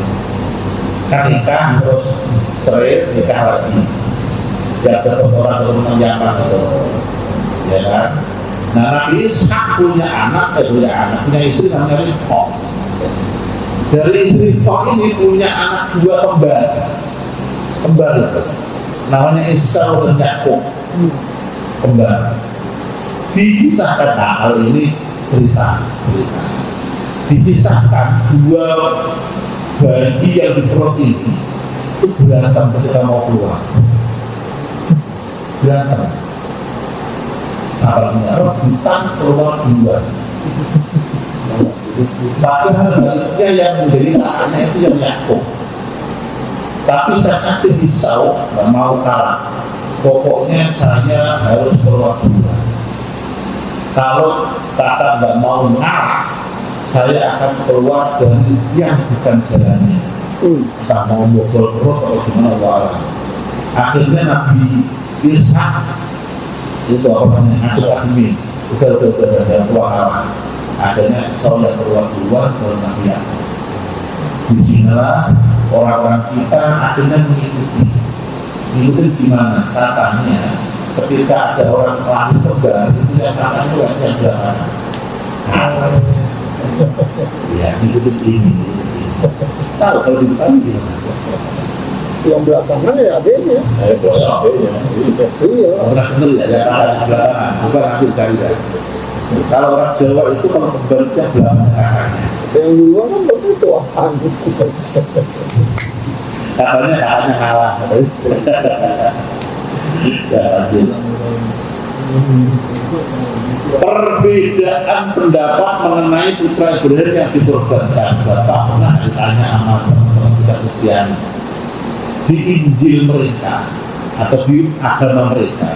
Kan nikah terus cerai, nikah lagi. Ya dapat orang keturunan Yaman itu, ya kan? Nah, Nabi Ishak punya istri namanya Rifqah. Dari istri Rifqah ini punya anak dua kembar itu. Namanya Esau dan Yakub, kembar. Dipisahkan, nah hal ini cerita. Dipisahkan dua bayi yang di perut ini itu berantem ketika mau keluar. Berantem. Apalagi rebutan keluar duluan. Padahal harusnya yang menjadi anaknya itu yang Yakub. Tapi saat itu Esau nggak mau kalah. Pokoknya saya harus keluar duluan. Kalau kakak nggak mau ngalah, saya akan keluar dari yang bukan jalannya. Tak mau bobol perut atau gimana walau. Akhirnya Nabi Ishak itu apa namanya? Akademi. Udah keluar. Akhirnya saya keluar duluan ke Nabi Yakub. Di sinilah orang-orang kita akhirnya mengikuti. Mengikuti gimana? Katanya ketika ada orang lahir kembar itu yang katanya yang belakang. Ya, mengikuti ini. Tahu kalau di depan gimana? Yang belakangan ya adanya. Bosok ya. Iya. Pernah dengar ya, ada kakak di belakangan. Bukan nanti cari ya. Kalau orang Jawa itu kalau kembarnya belakang kakaknya. Yang duluan kan begitu apaan. Katanya kakaknya kalah. Perbedaan pendapat mengenai putra Ibrahim yang dikorbankan. Bapak pernah ditanya sama teman-teman kita Kristiani di Injil mereka atau di agama mereka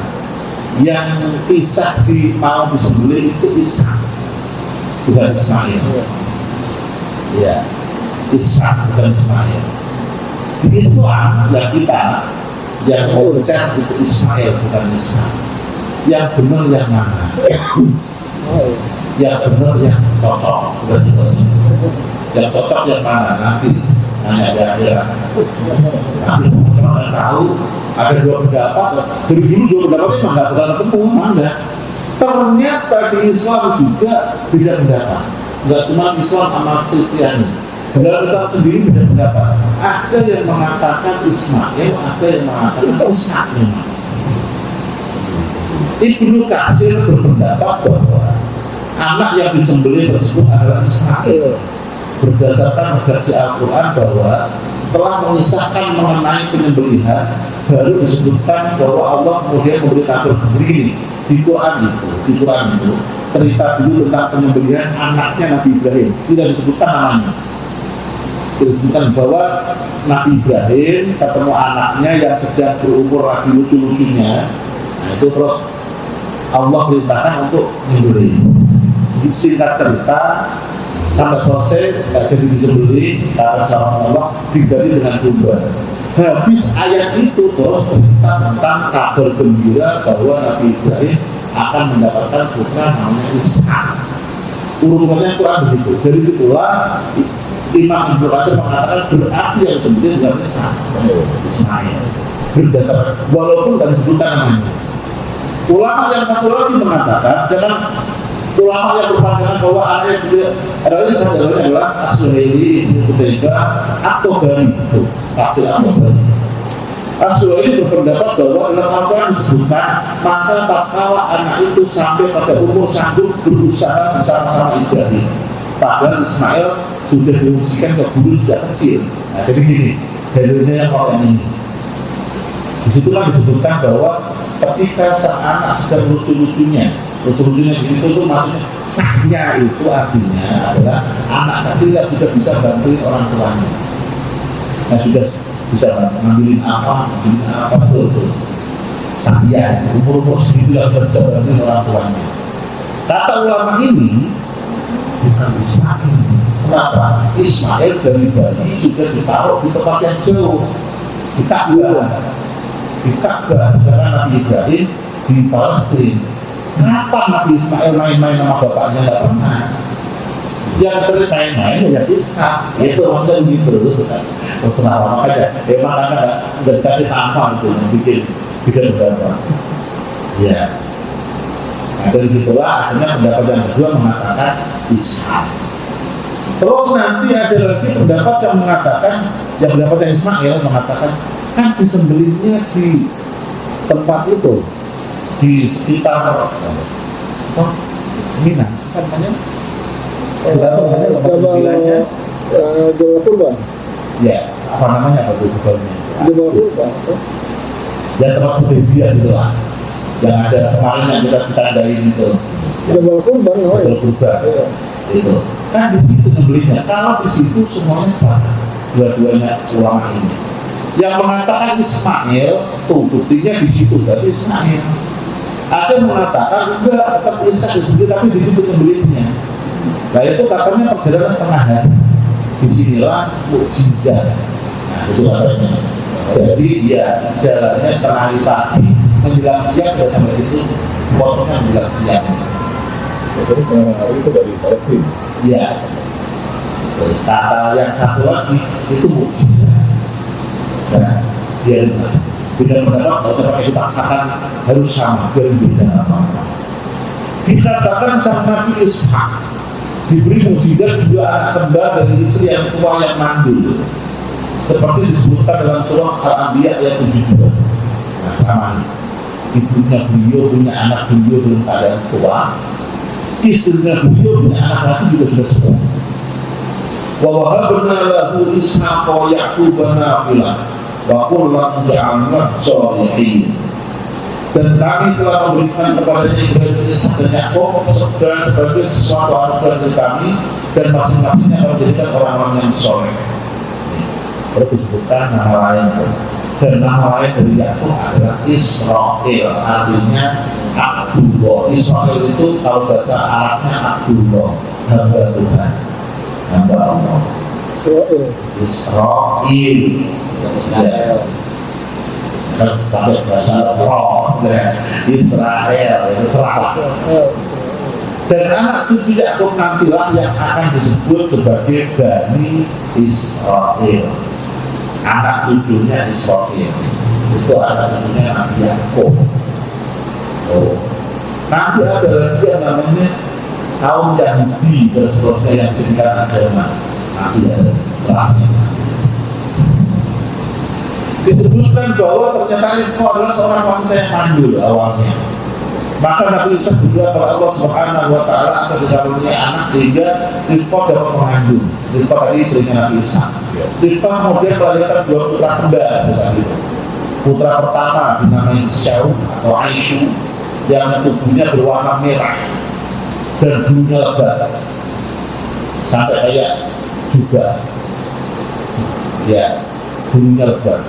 yang kisah di mau disembelih itu Ishak bukan Ismail. Ya, Ishak bukan Ismail. Di Islam yang kita yang mengucap itu Ismail bukan Ishak. Yang benar yang mana? Yang benar yang cocok bukan itu. Yang cocok yang mana nanti hanya ada akhirat. Tapi semua nggak tahu. Ada dua pendapat. Dari dulu dua pendapat memang nggak pernah ketemu, mana? Ternyata di Islam juga beda pendapat. Nggak cuma Islam sama Kristiani. Dalam Islam sendiri beda pendapat. Ada yang mengatakan Ismail, ada yang mengatakan Ishak memang. Ibnu Katsir berpendapat bahwa anak yang disembelih tersebut adalah Ismail. Berdasarkan redaksi Al-Quran bahwa setelah mengisahkan mengenai penyembelihan baru disebutkan bahwa Allah kemudian memberitahu begini di Quran itu cerita dulu tentang penyembelihan anaknya Nabi Ibrahim, tidak disebutkan namanya. Disebutkan bahwa Nabi Ibrahim ketemu anaknya yang sedang berumur lagi lucu-lucunya. Nah itu terus Allah perintahkan untuk menyembelih. Singkat cerita sampai selesai nggak jadi disembelih karena sama Allah diganti dengan kurban. Habis ayat itu terus cerita tentang kabar gembira bahwa Nabi Ibrahim akan mendapatkan putra namanya Ishak. Urutannya kurang begitu. Dari situlah Imam Ibnu Katsir mengatakan berarti yang disebutnya bukan Ishak, Ismail. Berdasar walaupun tidak disebutkan namanya. Ulama yang satu lagi mengatakan, sedangkan ulama yang berpandangan bahwa anaknya juga adalah saudaranya adalah As-Suhaili Ibnu Qutaibah At-Tabari itu tafsir At-Tabari. As-Suhaili berpendapat bahwa dalam Al-Quran disebutkan maka tatkala anak itu sampai pada umur sanggup berusaha bersama-sama Ibrahim. Padahal Ismail sudah diungsikan ke guru sejak kecil. Nah, jadi gini, dalilnya yang orang ini. Di situ kan disebutkan bahwa ketika sang anak sedang lucu-lucunya di situ tuh maksudnya sahnya itu artinya adalah anak kecil yang sudah bisa bantuin orang tuanya. Nah sudah bisa ngambilin apa tuh sahnya umur segitu yang bisa bantuin orang tuanya. Kata ulama ini bukan Ismail. Kenapa? Ismail dari bayi sudah ditaruh di tempat yang jauh, di Ka'bah. Sekarang Nabi Ibrahim di Palestina. Kenapa Nabi Ismail main-main sama bapaknya? Nggak pernah. Yang sering main-main ya Ishak. Itu maksudnya gitu. Terserah lama aja. Makanya nggak dikasih tampang itu bikin berapa. Ya. Nah dari situlah akhirnya pendapat yang kedua mengatakan Ishak. Terus nanti ada lagi pendapat yang mengatakan, yang pendapat yang Ismail mengatakan kan disembelihnya di tempat itu, di sekitar Mina, apa namanya? Jawa Purba. Ya, apa namanya apa itu sebelumnya? Jawa Purba. Ya tempat Hudaybiyah itu lah. yang ada kemarin yang kita tandain itu Jabal kurban, oh ya. berubah Iya. itu kan di situ nyembelihnya. Kalau di situ semuanya sepakat, dua-duanya ulama ini yang mengatakan Ismail tuh buktinya di situ, berarti Ismail. Ada yang mengatakan enggak, tetap Ishak di situ, tapi di situ nyembelihnya. Nah itu katanya perjalanan setengah hari. Disinilah mukjizat. Nah itu katanya. Jadi ya jalannya setengah hari pagi menjelang siang dan sampai situ potongnya menjelang siang. Jadi setengah hari itu dari Palestina. Ya. Kata yang satu lagi itu mukjizat. Nah, dia beda pendapat, kalau saya pakai dipaksakan harus sama, biar beda apa-apa. Dikatakan sang Nabi Ishak diberi mukjizat juga anak kembar dari istri yang tua yang mandul, seperti disebutkan dalam surah Al-Anbiya ayat 72. Nah, sama nih. Ibunya beliau punya anak beliau dalam keadaan tua, istrinya beliau punya anak laki juga sudah sepuh. Wa wahabna lahu Ishaqa wa Yaquba nafilah wa kullan ja'alna shalihin. Dan kami telah memberikan kepadanya Ibrahim, Ishak dan Yakub sebagai sesuatu anugerah dari kami, dan masing-masingnya akan menjadikan orang-orang yang soleh. Terus disebutkan nama lain, dan nama lain dari Yakub adalah Israel, artinya Abdullah. Israel itu kalau bahasa Arabnya Abdullah, hamba Tuhan, hamba Allah. Israel, ya. Pakai bahasa roh, Israel, Israel. Dan anak cucu Yakub nantilah yang akan disebut sebagai Bani Israel. Anak cucunya Israel itu anak cucunya Nabi Yakub. Oh. Nanti ada lagi yang namanya kaum Yahudi dan seterusnya yang dijadikan agama. Nanti ada setelahnya. Disebutkan bahwa ternyata Rifqah adalah seorang wanita yang mandul awalnya. Maka Nabi Ishak berdoa kepada Allah Subhanahu wa Ta'ala agar dikaruniai anak sehingga Rifqah dapat mengandung. Rifqah tadi istrinya Nabi Ishak. Rifqah kemudian melahirkan dua putra kembar. Putra pertama dinamai Syau atau Aisyu yang tubuhnya berwarna merah dan bulunya lebat sampai kayak juga, ya, bulunya lebat.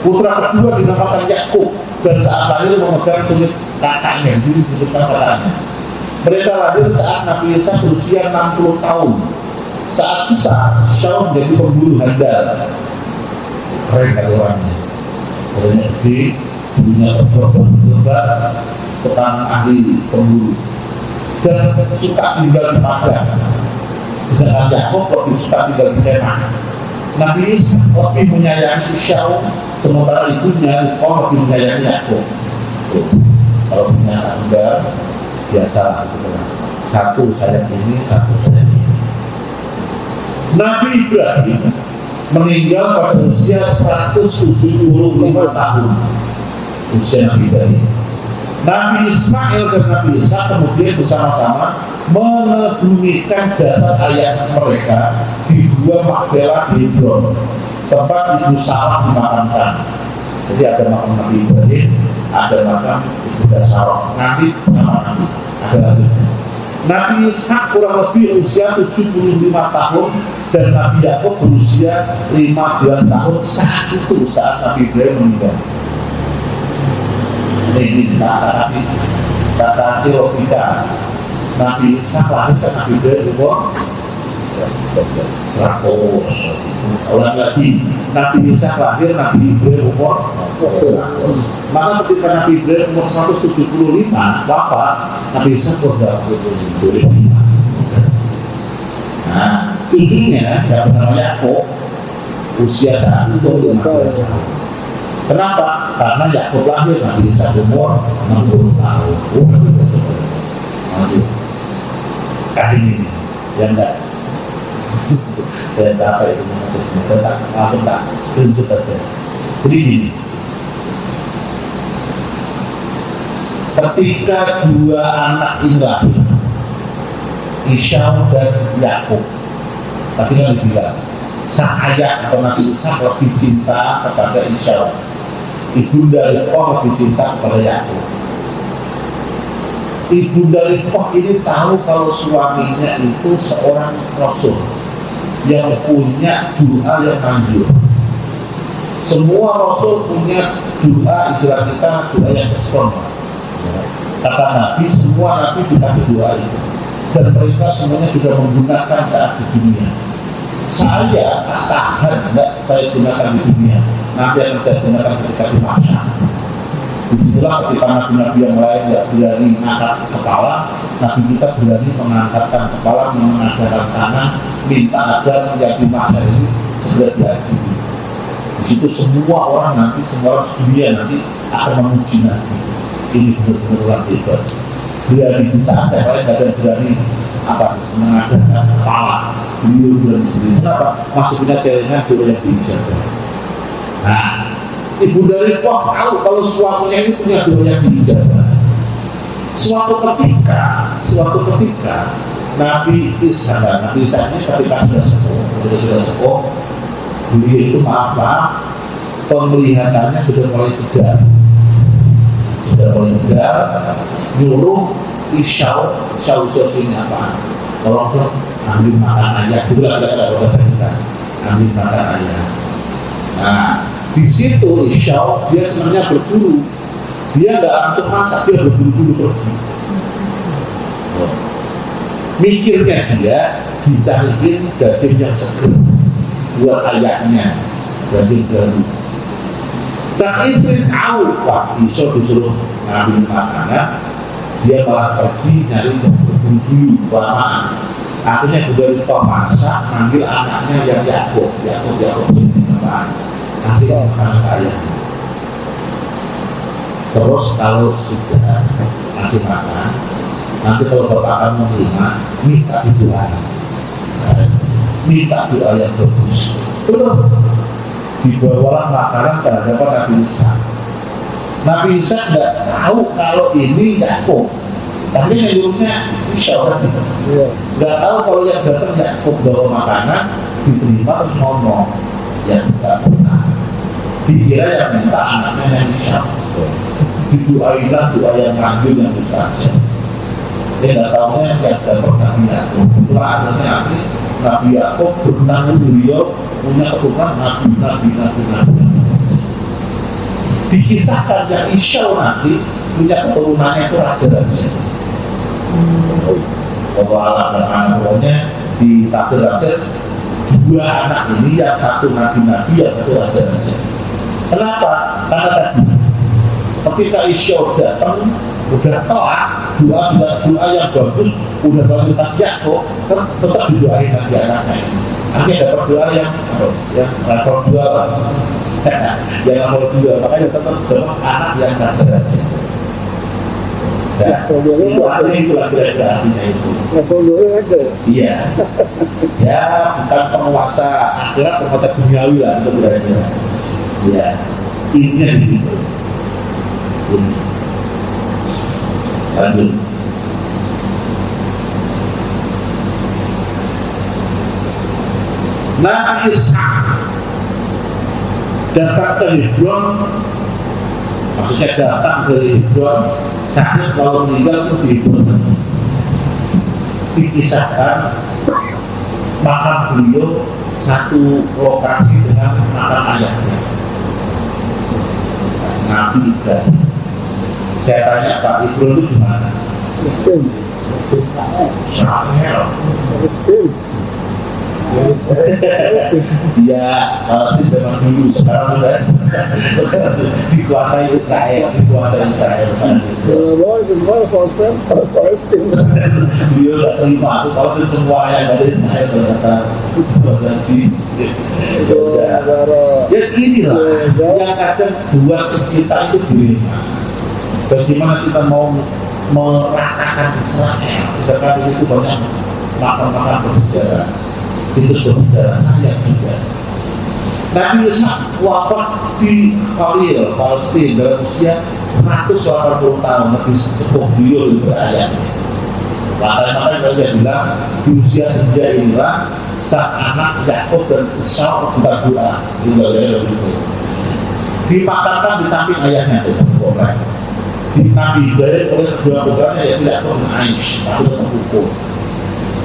Putra kedua dinamakan Yakub dan saat lahir memegang kulit kakaknya, dulu disebutkan kakaknya. Mereka lahir saat Nabi Isa berusia 60 tahun. Saat besar, Syau menjadi pemburu handal. Keren kali orangnya. Orangnya gede, bulunya lebat, tukang ahli pemburu. Dan suka tinggal di padang. Sedangkan Yakub lebih suka tinggal di kemah. Nabi Isa lebih menyayangi Syau, sementara ibunya Rifqah lebih menyayangi Yakub. Kalau punya anak kembar, biasalah gitu. Satu sayang ini, satu sayang ini. Nabi Ibrahim meninggal pada usia 175 tahun. Usia Nabi Ibrahim. Nabi Ismail dan Nabi Ishak kemudian bersama-sama mengebumikan jasad ayah mereka di dua makbela di Hebron, tempat ibu Sarah dimakamkan. Jadi ada makam Nabi Ibrahim, ada makam ibu Sarah. Nanti nama Nabi ada lagi. Nabi Ishak kurang lebih usia 75 tahun dan Nabi Yakub berusia 15 tahun saat itu, saat Nabi Ibrahim meninggal. Ini kata Silopika. Nabi Ishak lahir kan Nabi Ibrahim itu 100. Ulang lagi, Nabi Ishak lahir Nabi Ibrahim umur 100. Maka ketika Nabi Ibrahim umur 175 wafat, Nabi Ishak umur 25. Nah, cucunya yang bernama Yakub usia saat itu 15 tahun. Kenapa? Karena Yakub lahir Nabi Ishak umur 60 tahun. Ini yang enggak saya capek itu langsung tak screenshot aja. Jadi gini, ketika dua anak ini lahir, Ishak dan Yakub, tapi kan dibilang sang ayah atau Nabi Ishak lebih cinta kepada Ishak, ibunda Rifqah lebih cinta kepada Yakub. Ibunda Rifqah ini tahu kalau suaminya itu seorang rasul yang punya doa yang manjur. Semua rasul punya doa, istilah kita doa yang respon. Kata Nabi, semua Nabi dikasih doa itu, dan mereka semuanya sudah menggunakan saat di dunia. Saya tak tahan, enggak saya gunakan di dunia. Nanti akan saya gunakan ketika di masa. Disitulah ketika nabi-nabi yang lain tidak berani mengangkat kepala, Nabi kita berani mengangkatkan kepala, mengadahkan tangan, minta agar menjadi masa ini segera diadili. Di situ semua orang nanti, semua orang dunia nanti akan memuji Nabi. Ini benar-benar luar biasa. Berani bisa ada, paling tidak ada berani mengadahkan kepala. Beliau berani sendiri. Kenapa? Maksudnya jaringan dulu yang dijaga. Nah, Ibunda Rifqah tahu kalau suaminya ini punya doa yang dijaga. Suatu ketika Nabi Isa ini ketika sudah sepuh, beliau itu maaf, penglihatannya sudah mulai tegar, nyuruh Isyau ini apa? Tolong ambil makan ayah, itu ada kita, ambil makan ayah. Nah, di situ Isyau dia sebenarnya berburu, dia nggak langsung masak, dia berburu-buru pergi. Mikirnya dia dicariin daging yang seger buat ayahnya, daging baru. Sang istri tahu Pak Isyau disuruh ngambil makanan, dia malah pergi nyari berburu kelamaan. Akhirnya juga Rifqah masak, manggil anaknya yang Yakub ini apa? Kasih makanan kaya. Terus kalau sudah kasih makan, nanti kalau bapak akan menerima, minta doa, minta doa yang bagus. Belum dibawalah makanan terhadap Nabi Isa. Nabi Isa tidak tahu kalau ini Yakub, tapi nyuruhnya Isyau kan? Tidak tahu kalau yang datang Yakub bawa makanan, diterima terus ngomong, ya tidak benar. Dikira yang minta anaknya yang Isyau. Didoailah doa yang manjur yang mustajab. Dia tidak tahunya yang dapat Nabi Yakub. Itulah akhirnya Nabi Yakub berenang beliau punya keturunan Nabi. Dikisahkan yang Isyau nanti punya keturunannya itu raja-raja. Kalau anak dan anak-anaknya di takdir raja, dua anak ini yang satu nabi-nabi, yang satu raja-raja. Kenapa? Karena tadi ketika Isyau datang, udah telat, doa yang bagus, udah kualitas Yakub, tetap didoain nanti anaknya. Akhirnya dapat doa yang level 2 lah. Yang level 2, makanya tetap dapat anak yang raja-raja. Itu artinya itulah kira-kira artinya itu. Level 2 ada? Iya. Ya, bukan penguasa akhirat, penguasa duniawi lah, itu kira-kira. Iya, intinya di situ. Lanjut. Nabi Ishak datang ke Hebron, maksudnya datang ke Hebron, sakit kalau meninggal itu di Hebron. Dikisahkan makam beliau satu lokasi dengan makam ayahnya Nabi Ibrahim. Saya tanya Pak Ibrahim itu di mana? Muslim. Israel. Muslim. Iya, Palestina memang dulu, sekarang sudah dikuasai Israel. Kalau itu semua Palestina. Beliau tidak terima, itu Palestina semuanya dari Israel ternyata kuasa sini. Ya inilah yang kadang buat kita itu dilema. Bagaimana kita mau meratakan Israel, sedangkan itu banyak makam-makam bersejarah. Itu saudara saya juga. Nabi Ishak wafat di Khalil, Palestina dalam usia 180 tahun, lebih sepuh beliau berayat. Makanya dia bilang di usia senja inilah saat anak Yakub dan Esau berdoa. Dimakamkan di samping ayahnya itu. Di Nabi Ibrahim oleh kedua putranya ya tidak pernah Aish, tapi tetap hukum.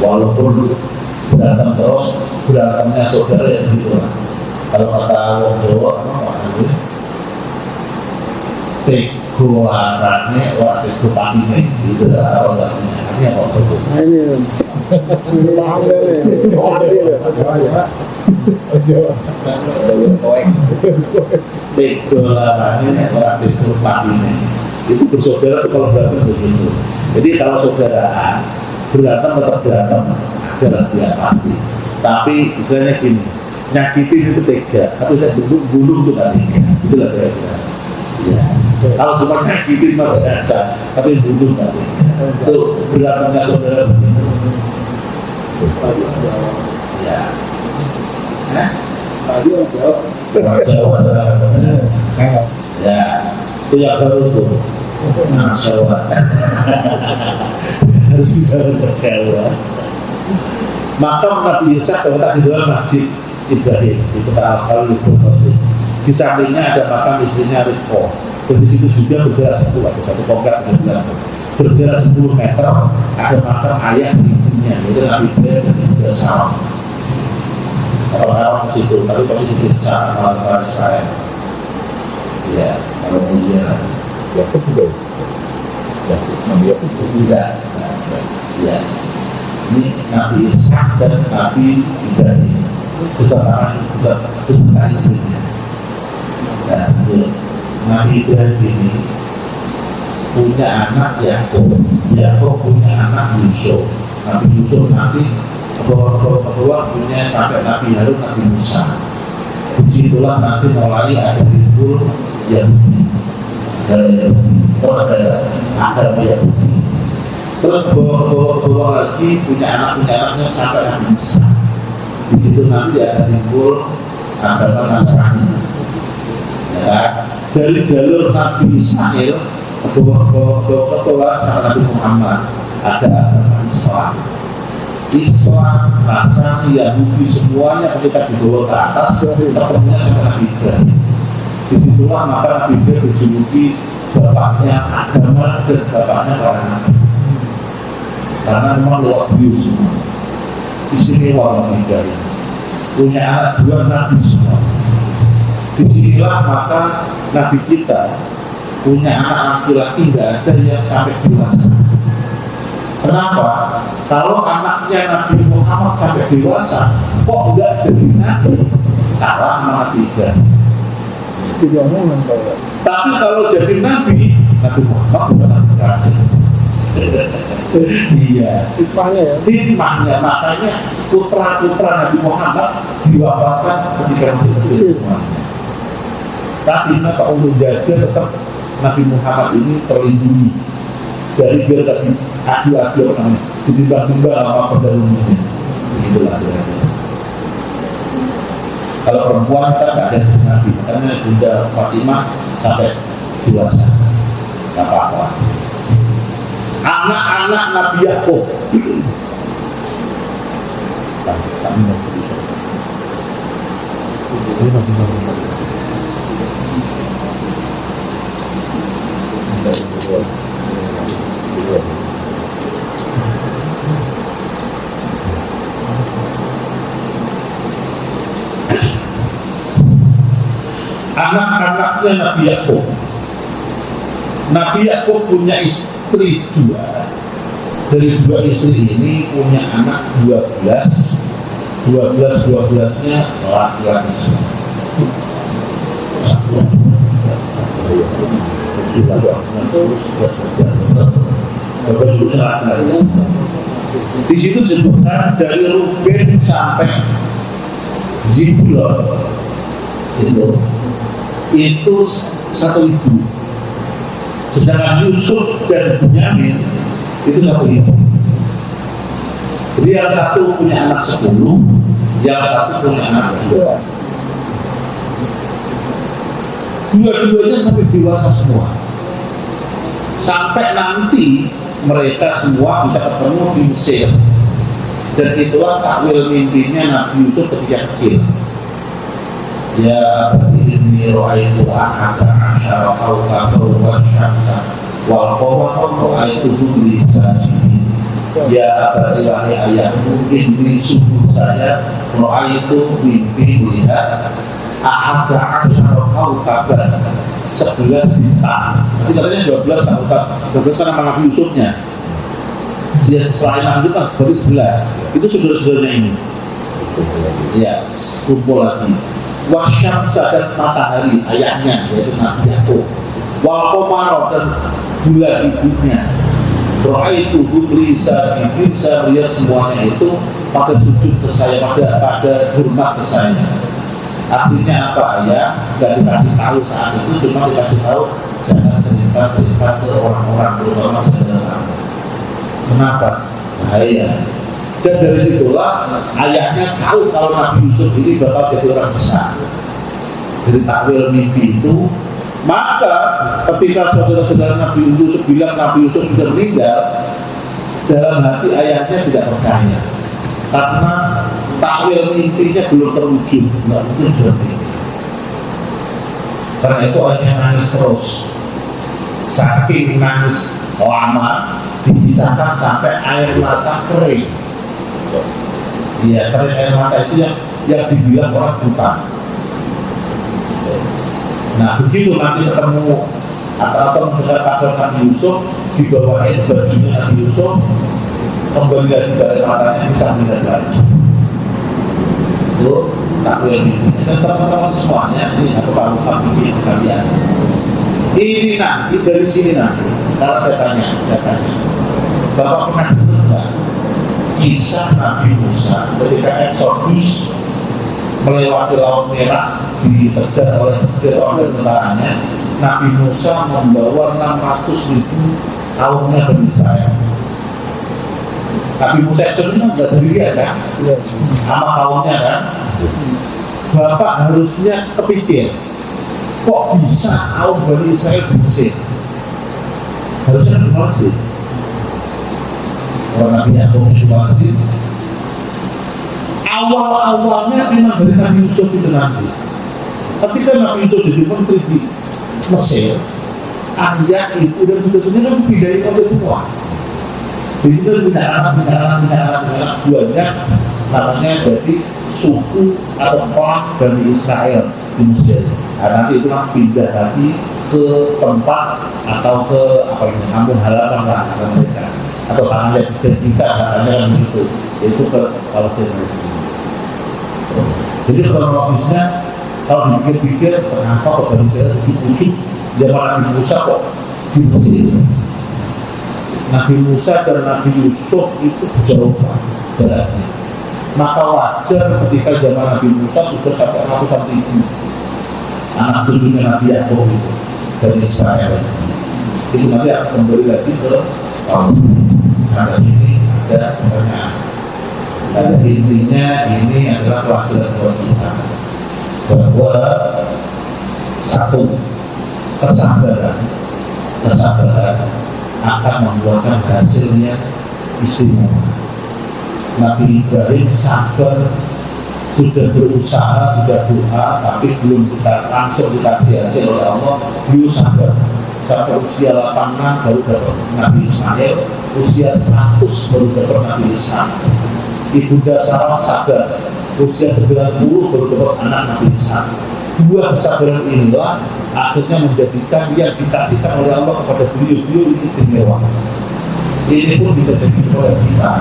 Walaupun berantem terus, berantemnya saudara yang gitu lah. Kalau kata orang Jawa, apa namanya? Tego arahnya, wah tego pakinya, gitu lah. Apa namanya? Ini apa betul? Ini paham ini. Tego arahnya, wah tego pakinya. Itu bersaudara itu kalau berantem begitu. Jadi kalau saudaraan berantem tetap berantem adalah dia pasti. Tapi misalnya gini, nyakitin itu tega, tapi saya bunuh itu nggak tega. Itulah kira-kira. Ya. Kalau cuma nyakitin mah biasa, tapi bunuh nggak tega. Itu berantemnya saudara begitu. Ya. Nah, Jawa. Ya. Itu yang baru tuh. Masya Allah. Harus bisa bahasa Jawa. Makam Nabi Isa terletak di dalam masjid Ibrahim di kota Al-Khalil. Di sampingnya ada makam istrinya Rifqah. Dan di situ juga berjarak satu komplek dengan berjarak 10 meter ada makam ayah ibunya, yaitu Nabi Ibrahim dan Ibu Sarah. Orang-orang ke situ, tapi kalau itu bisa orang-orang Israel. Ya, kalau kemudian Yakub juga. Nabi Yakub tidak. Ya, ini Nabi Ishak dan Nabi Ibrahim bersama istrinya. Nah, Nabi Ibrahim ini punya anak Yakub. Yakub punya anak Yusuf. Nabi Yusuf nanti kedua punya sampai Nabi Harun, Nabi Musa. Disitulah nanti mulai ada timbul Yahudi, agama Yahudi. Terus bawa lagi punya anaknya sampai Nabi Musa. Di situ nanti ada timbul agama Nasrani. Ya, dari jalur Nabi Ismail ketua Nabi Muhammad ada agama Islam, Nasrani, Yahudi semuanya ketika dibawa ke atas ketemunya sama Nabi Ibrahim. Disitulah maka Nabi Ibrahim dijuluki bapaknya agama dan bapaknya para nabi. Karena memang luar biasa semua. Istimewa Nabi Ibrahim. Punya anak dua nabi semua. Disinilah maka Nabi kita punya anak laki-laki tidak ada yang sampai dewasa. Kenapa? Kalau anaknya Nabi Muhammad sampai dewasa, kok enggak jadi nabi? Kalah sama Nabi Ibrahim. Tapi kalau jadi nabi, Nabi Muhammad bukan nabi terakhir. Iya. Hikmahnya makanya putra-putra Nabi Muhammad diwafatkan ketika masih kecil semua. Tapi maka untuk jaga tetap Nabi Muhammad ini terlindungi dari biar tadi adu-adu apa namanya ditimbang-timbang apa pendahulunya. Begitulah ya. Kalau perempuan kan nggak ada Nabi, makanya Bunda Fatimah sampai dewasa, nggak apa-apa. Anak-anak Nabi Yakub, anak-anaknya Nabi Yakub. Nabi Yakub punya istri dua. Dari dua istri ini punya anak 12. 12-12-nya laki-laki semua. Di situ disebutkan dari Ruben sampai Zebulon itu satu ibu. Sedangkan Yusuf dan Bunyamin itu satu ibu. Jadi yang satu punya anak 10, yang satu punya anak 2. Dua-duanya sampai dewasa semua. Sampai nanti mereka semua bisa ketemu di Mesir. Dan itulah takwil mimpinya Nabi Yusuf ketika kecil. Ya ini ro'aitu ahada asyara qawqahu wa syamsa wal qamara ra'aituhu li sajidin. Ya abadi wahai ayahku, ini sungguh saya ra'aitu mimpi melihat ahada asyara kaukaban 11 bintang. Nanti katanya 12 kaukaban. 12 kan nama Nabi Yusufnya. Selain Nabi Yusuf kan berarti 11. Itu saudara-saudaranya ini. Ya, kumpul lagi. Wasyamsa dan matahari ayahnya yaitu Nabi Yakub. Wal qamara dan bulan ibunya. Ra'aitu hudri sajidin, saya melihat semuanya itu pada sujud ke saya, pada hormat ke saya. Artinya apa ya? Gak dikasih tahu saat itu, cuma dikasih tahu jangan cerita-cerita ke orang-orang, terutama saudara. Kenapa? Bahaya. Dan dari situlah ayahnya tahu kalau Nabi Yusuf ini bakal jadi orang besar. Dari takwil mimpi itu, maka ketika saudara-saudara Nabi Yusuf bilang Nabi Yusuf sudah meninggal, dalam hati ayahnya tidak percaya karena takwil mimpinya belum terwujud, nggak mungkin sudah meninggal. Karena itu ayahnya nangis terus, saking nangis lama dipisahkan sampai air mata kering. Ya, kering air mata itu yang dibilang orang buta. Nah, begitu nanti ketemu atau mendengar kabar Nabi Yusuf, dibawain bajunya Nabi Yusuf, kembali lagi dari matanya bisa melihat lagi. Itu takwil ini. Dan teman-teman semuanya ini aku lakukan begini sekalian. Ini nanti dari sini nanti. Kalau saya tanya, Bapak pernah dengar nggak kisah Nabi Musa ketika Exodus melewati Laut Merah dikejar oleh Fir'aun dan tentaranya? Nabi Musa membawa 600.000 kaumnya Bani Israel. Nabi Musa itu nggak sendirian kan, sama kaumnya kan. Bapak harusnya kepikir, kok bisa kaum Bani Israel di Mesir? Harusnya di Mesir. Orang Nabi Yakub di Mesir. Awal-awalnya memang dari Nabi Yusuf itu nanti. Ketika Nabi Yusuf jadi menteri di Mesir, ayah ibu dan saudara-saudara kan pindahin oleh semua. Jadi itu pindah anak buahnya namanya jadi suku atau orang dari Israel di Mesir. Nah, nanti itu pindah lagi ke tempat atau ke apa ini kampung halaman lah mereka atau tanah yang dijanjikan katanya kan begitu. Itu ke Palestina. Jadi kronologisnya kalau dipikir-pikir kenapa kok Bani Israel dipujuk zaman Nabi Musa kok di Mesir? Nabi Musa dan Nabi Yusuf itu jauh jaraknya. Maka wajar ketika zaman Nabi Musa sudah sampai ratusan ribu anak cucunya Nabi Yakub itu dari Israel. Itu nanti akan kembali lagi ke sampai sini ada pertanyaan. Dan intinya ini adalah pelajaran buat kita bahwa satu, kesabaran akan membuahkan hasilnya istimewa. Nabi Ibrahim sabar, sudah berusaha, sudah doa, tapi belum kita langsung dikasih hasil oleh Allah. Beliau sabar sampai usia 86 baru dapat Nabi Ismail, usia 100 baru dapat Nabi Ishak. Ibunda Sarah sabar, usia 90 baru dapat anak Nabi Ishak. Dua kesabaran inilah akhirnya menjadikan yang dikasihkan oleh Allah kepada beliau ini istimewa. Ini pun bisa jadi oleh kita.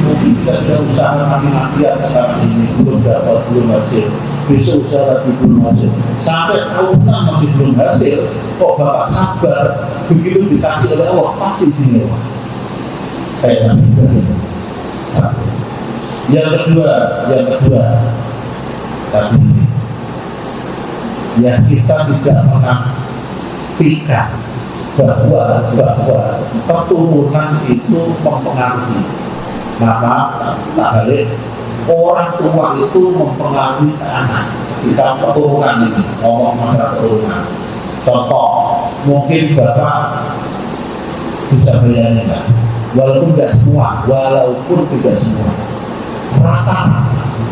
Mungkin kita sudah usaha mati-matian sekarang ini belum dapat, belum hasil. Besok usaha lagi belum hasil. Sampai tahunan masih belum hasil. Kok Bapak sabar? Begitu dikasih oleh Allah pasti istimewa. Kayak Nabi Ibrahim. Yang kedua, tadi ya kita tidak menafikan bahwa keturunan itu mempengaruhi. Maka tak balik orang tua itu mempengaruhi ke anak. Kita keturunan ini ngomong masalah keturunan. Contoh, mungkin Bapak bisa bayangin kan? Walaupun tidak semua, rata,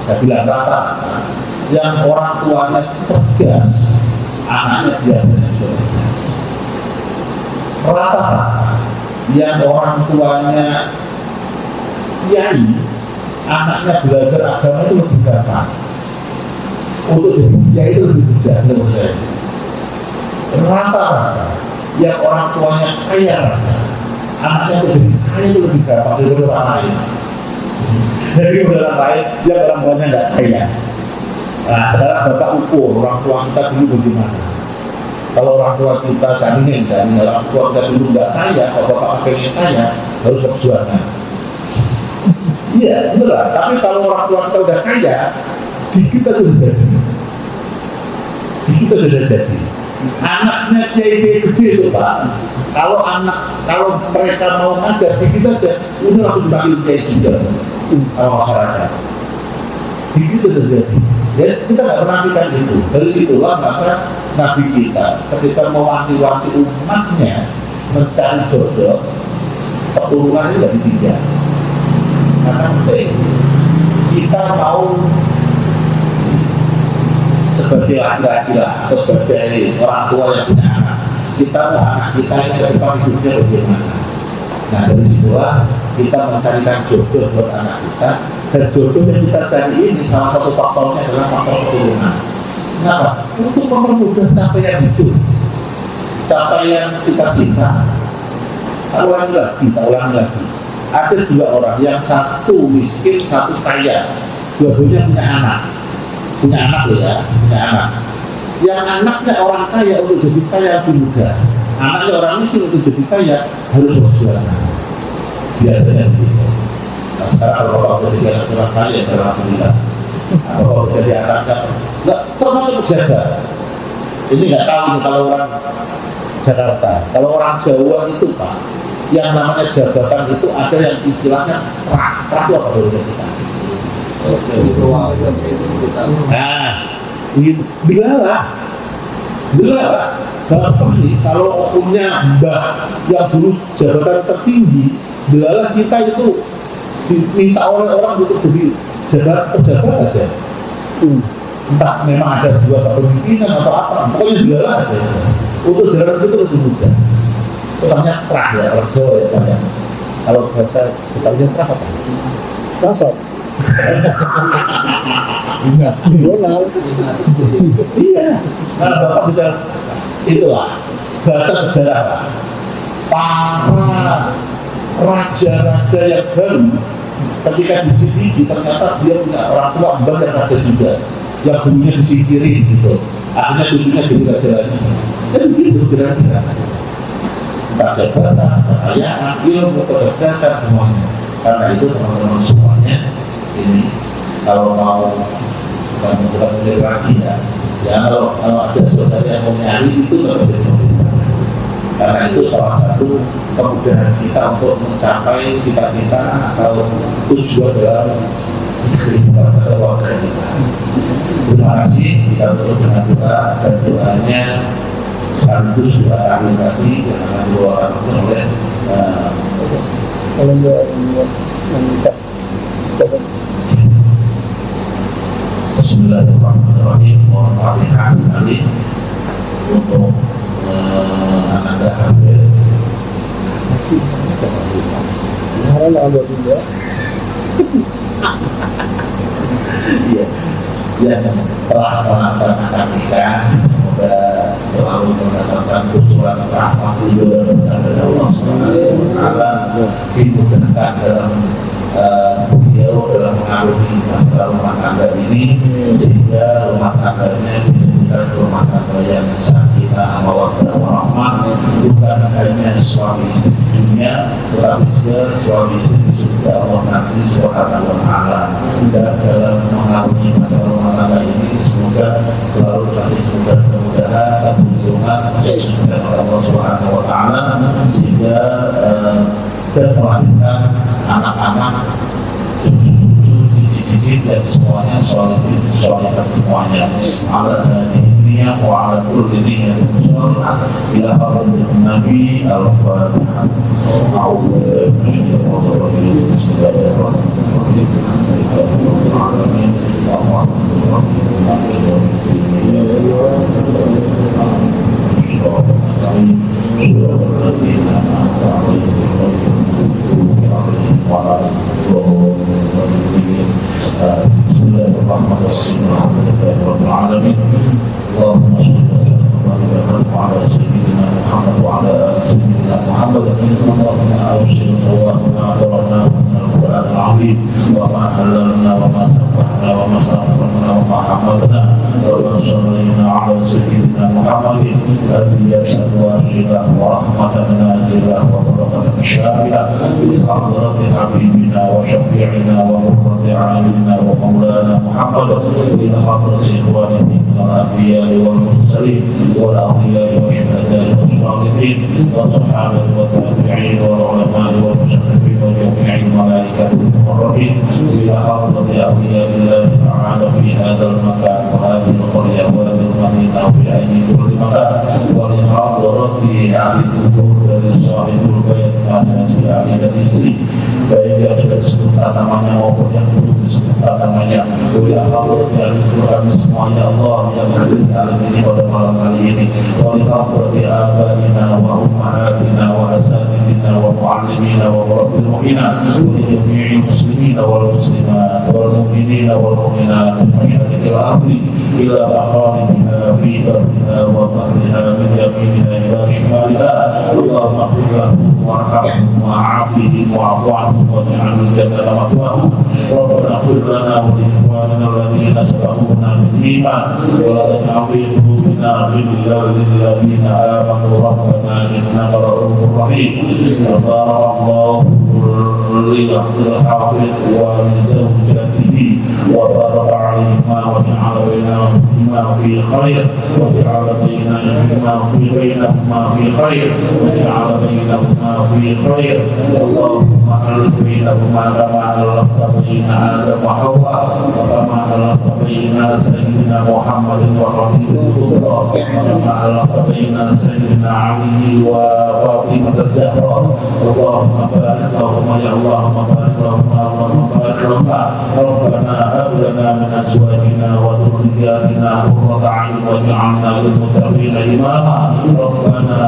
saya bilang rata, yang orang tuanya cerdas, anaknya biasanya cerdas. rata-rata yang orang tuanya kiai, anaknya belajar agama itu lebih gampang. Untuk jadi kiai itu lebih mudah menurut saya. Rata-rata yang orang tuanya kaya raya, anaknya itu jadi kaya itu lebih gampang dari orang lain. Dari orang lain yang orang tuanya nggak kaya. Nah, sekarang Bapak ukur orang tua kita dulu bagaimana. Kalau orang tua kita jamin orang tua kita dulu nggak kaya, kalau Bapak pengen kaya harus perjuangan. Iya, benar. Tapi kalau orang tua kita udah kaya, kita sudah jadi. Kita sudah jadi. Anaknya kiai gede itu Pak. Kalau mereka mau ngajar, kita aja udah langsung dipanggil kiai juga sama masyarakat. Kita sudah jadi. Jadi kita nggak pernah pikir itu. Dari situlah maka Nabi kita ketika mewanti-wanti umatnya mencari jodoh, keturunannya dari 3. Karena penting kita mau sebagai laki-laki atau sebagai orang tua yang punya anak, kita mau anak kita yang ke depan hidupnya bagaimana. Nah dari situlah kita mencarikan jodoh buat anak kita. Dan jodoh yang kita cari ini salah satu faktornya adalah faktor keturunan. Kenapa? Untuk mempermudah capaian itu, capaian cita-cita. Ulangi lagi. Ada 2 orang, yang satu miskin, satu kaya. Dua-duanya punya anak loh ya, punya anak. Yang anaknya orang kaya untuk jadi kaya lebih mudah. Anaknya orang miskin untuk jadi kaya harus berjuang. Biasanya begitu. Nah, sekarang kalau Bapak jadi anak orang kaya, alhamdulillah. Kalau jadi anaknya, nggak termasuk pejabat. Ini nggak tahu nih kalau orang Jakarta. Kalau orang Jawa itu Pak, yang namanya jabatan itu ada yang istilahnya prak itu apa dulu kita? Nah, gitu. Bila Bapak nih kalau punya mbah yang dulu jabatan tertinggi, bila kita itu diminta oleh orang untuk jadi pejabat aja. Entah memang ada juga kepemimpinan atau apa, pokoknya bila aja. Untuk jalan itu lebih mudah. Namanya terah ya, orang Jawa ya banyak. Kalau bahasa Betawinya terah apa? Kasar. Nasional. Iya. Nah, Bapak bisa itulah baca sejarah Pak. Para raja-raja yang baru ketika disidiki ternyata dia punya orang tua mbah dan raja juga yang dulunya disingkirin gitu. Akhirnya dulunya jadi raja lagi. Dan begitu kira-kira. Entah jabatan, kekayaan, ilmu, kecerdasan semuanya. Karena itu teman-teman semuanya ini kalau mau bukan milik lagi ya kalau ada saudara yang mau nyari itu nggak boleh meminta. Karena itu salah satu kemudahan kita untuk mencapai cita-cita atau tujuan dalam kehidupan atau waktu kita. Terima kasih, kita tutup dengan doa dan doanya sekaligus juga tahun tadi yang akan dibawakan oleh Kalau meminta Bismillahirrahmanirrahim. Mohon Fatihah sekali untuk Ananda Hadir. Kemarin ada juga. Iya, yang telah melaksanakan nikah, semoga selalu mendapatkan kecuali rahmat ridho dari Allah SWT, dimudahkan dalam beliau dalam mengarungi rumah tangga ini, sehingga rumah tangganya bisa rumah tangga yang sakinah mawaddah warahmah, bukan hanya suami istri di dunia, tetapi juga suami istri surga Allah nanti Subhanahu wa ta'ala. Dan dalam mengarungi rumah tangga ini semoga selalu kasih kemudahan dan perlindungan dari Allah Subhanahu wa ta'ala, sehingga dan melahirkan anak-anak, cucu-cucu, cicit-cicit dan semuanya solihin semuanya. Ala dunia wa ala kulli yang bersolat ila hadratin Nabi al-Fatihah. A'udzu billahi minasyaitonir rajim. Bismillahirrahmanirrahim. Alhamdulillahi rabbil alamin. محمد رسول الله الحمد لله رب العالمين. اللهم صل وسلم وبارك على سيدنا محمد وعلى ال سيدنا محمد. اللهم اوصل ثوابنا ضربنا من القران العظيم وما حللنا وما سبحنا وما استغفرنا وما حمدنا وما صلينا على سيدنا محمد الذي الواجبه ورحمه نازله وبركه شامله بحضره حبيبنا وشفيعنا وقرة اعيننا ومولانا محمد الى حضره اخوانه من الانبياء والمرسلين والاولياء والشهداء والصالحين والصحابه والتابعين والعلماء والمصنفين وجميع الملائكه المقربين الى حضره اولياء الله تعالى في هذا المكان وهذه القريه وهذه المدينه وفي اي كل مكان ولحضره اهل القبور صاحب البيت asasi ahli dan istri, baik yang sudah disebutkan namanya maupun yang belum disebutkan namanya. Ya Allah, yang Tuhan semuanya Allah yang hadir dalam ini pada malam kali ini. Walhamdulillah abaina wa ummahatina wa asatidina wa muallimina wa rabbil mu'mina wa jami'il muslimin wal muslimat wal mu'minina wal mu'minat min masyariqil ardi ila magharibiha fi barriha wa bahriha min yaminiha ila shimaliha. Allahumma ighfir lahum warhamhum wa'afihim wa'fu anhum waj'al al-jannata mathwahum. Rabbana ighfir lana wa li ikhwanina alladhina sabaquna bil iman wa la taj'al fi qulubina ghillan lil ladzina amanu rabbana innaka ra'ufur rahim. Barakallahu للحافظ ولزوجته وبارك عليهما وجعل بينهما في خير وجعل بينهما في خير وجعل بينهما في خير. اللهم ألف بينهما كما ألفت بين آدم وحواء وكما ألفت بين سيدنا محمد وخليل الله وكما ألفت بين سيدنا علي وفاطمة الزهراء. اللهم بارك لهما يا اللهم بارك لهما اللهم بارك لهما. ربنا هب لنا من ازواجنا وذرياتنا قرة اعين واجعلنا للمتقين اماما. ربنا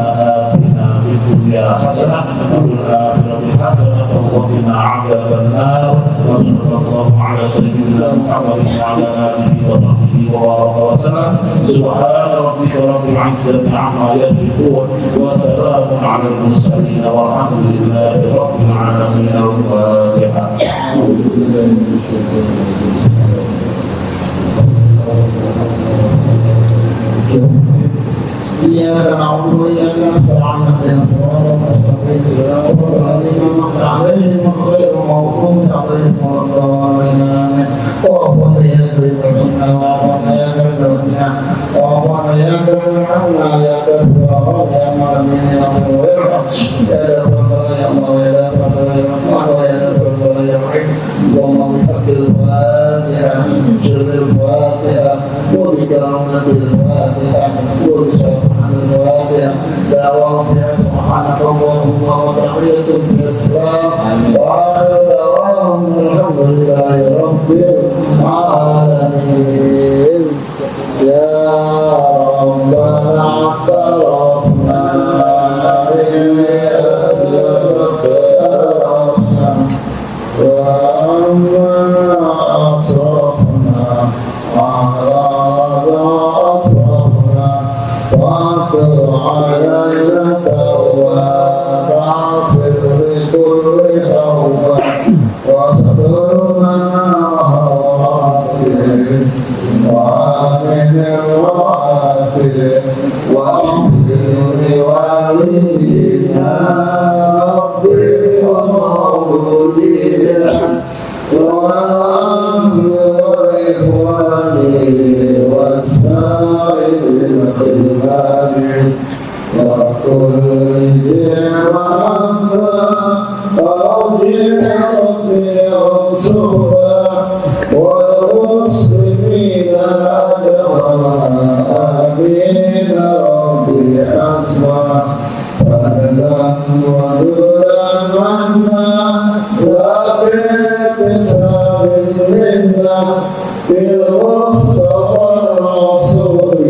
آتنا في الدنيا حسنة وفي الآخرة حسنة وقنا عذاب النار. وصلى الله على سيدنا محمد وعلى آله وصحبه وبارك وسلم. سبحان ربك رب العزة عما يصفون وسلام على المرسلين والحمد لله رب العالمين. الفاتحة. إياك نعبد وإياك نستعين اهدنا الصراط المستقيم صراط الذين أنعمت عليهم غير المغضوب عليهم ولا الضالين. وأخونا يا كريم وأخونا يا كريم وأخونا يا كريم يا كريم يا مؤمن يا مغفر يا غفور يا مغفر يا رحمن يا غفور يا رحيم. اللهم بحق الفاتحة بسر الفاتحة وبكرامة الفاتحة وبشفاعة الفاتحة دعواهم سبحانك اللهم وتحية في الإسلام وآخر دعواهم الحمد لله رب العالمين. يا ربنا اعترفنا وأما أصرفنا على أصرفنا وأعطر علينا توبة عافر لكل توبة وصدرنا هواتر وآمن الرواتر واغفر لوالدينا ربي ومولودينا وإخواني والسائر الخلان وكل جمعنا وأوجه ربي وصحبه والمسلمين أجمعين. آمين ربي حسبه فضلا وذلا عنا لا باكتساب منا بالمصطفى الرسول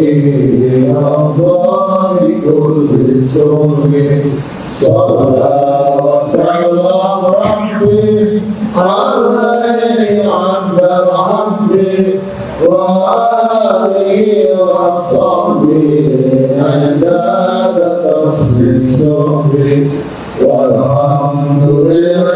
أفضل كل سوء. صلى وسلم ربي عليه عند العبد آله وصحبه عداد تفسير والحمد لله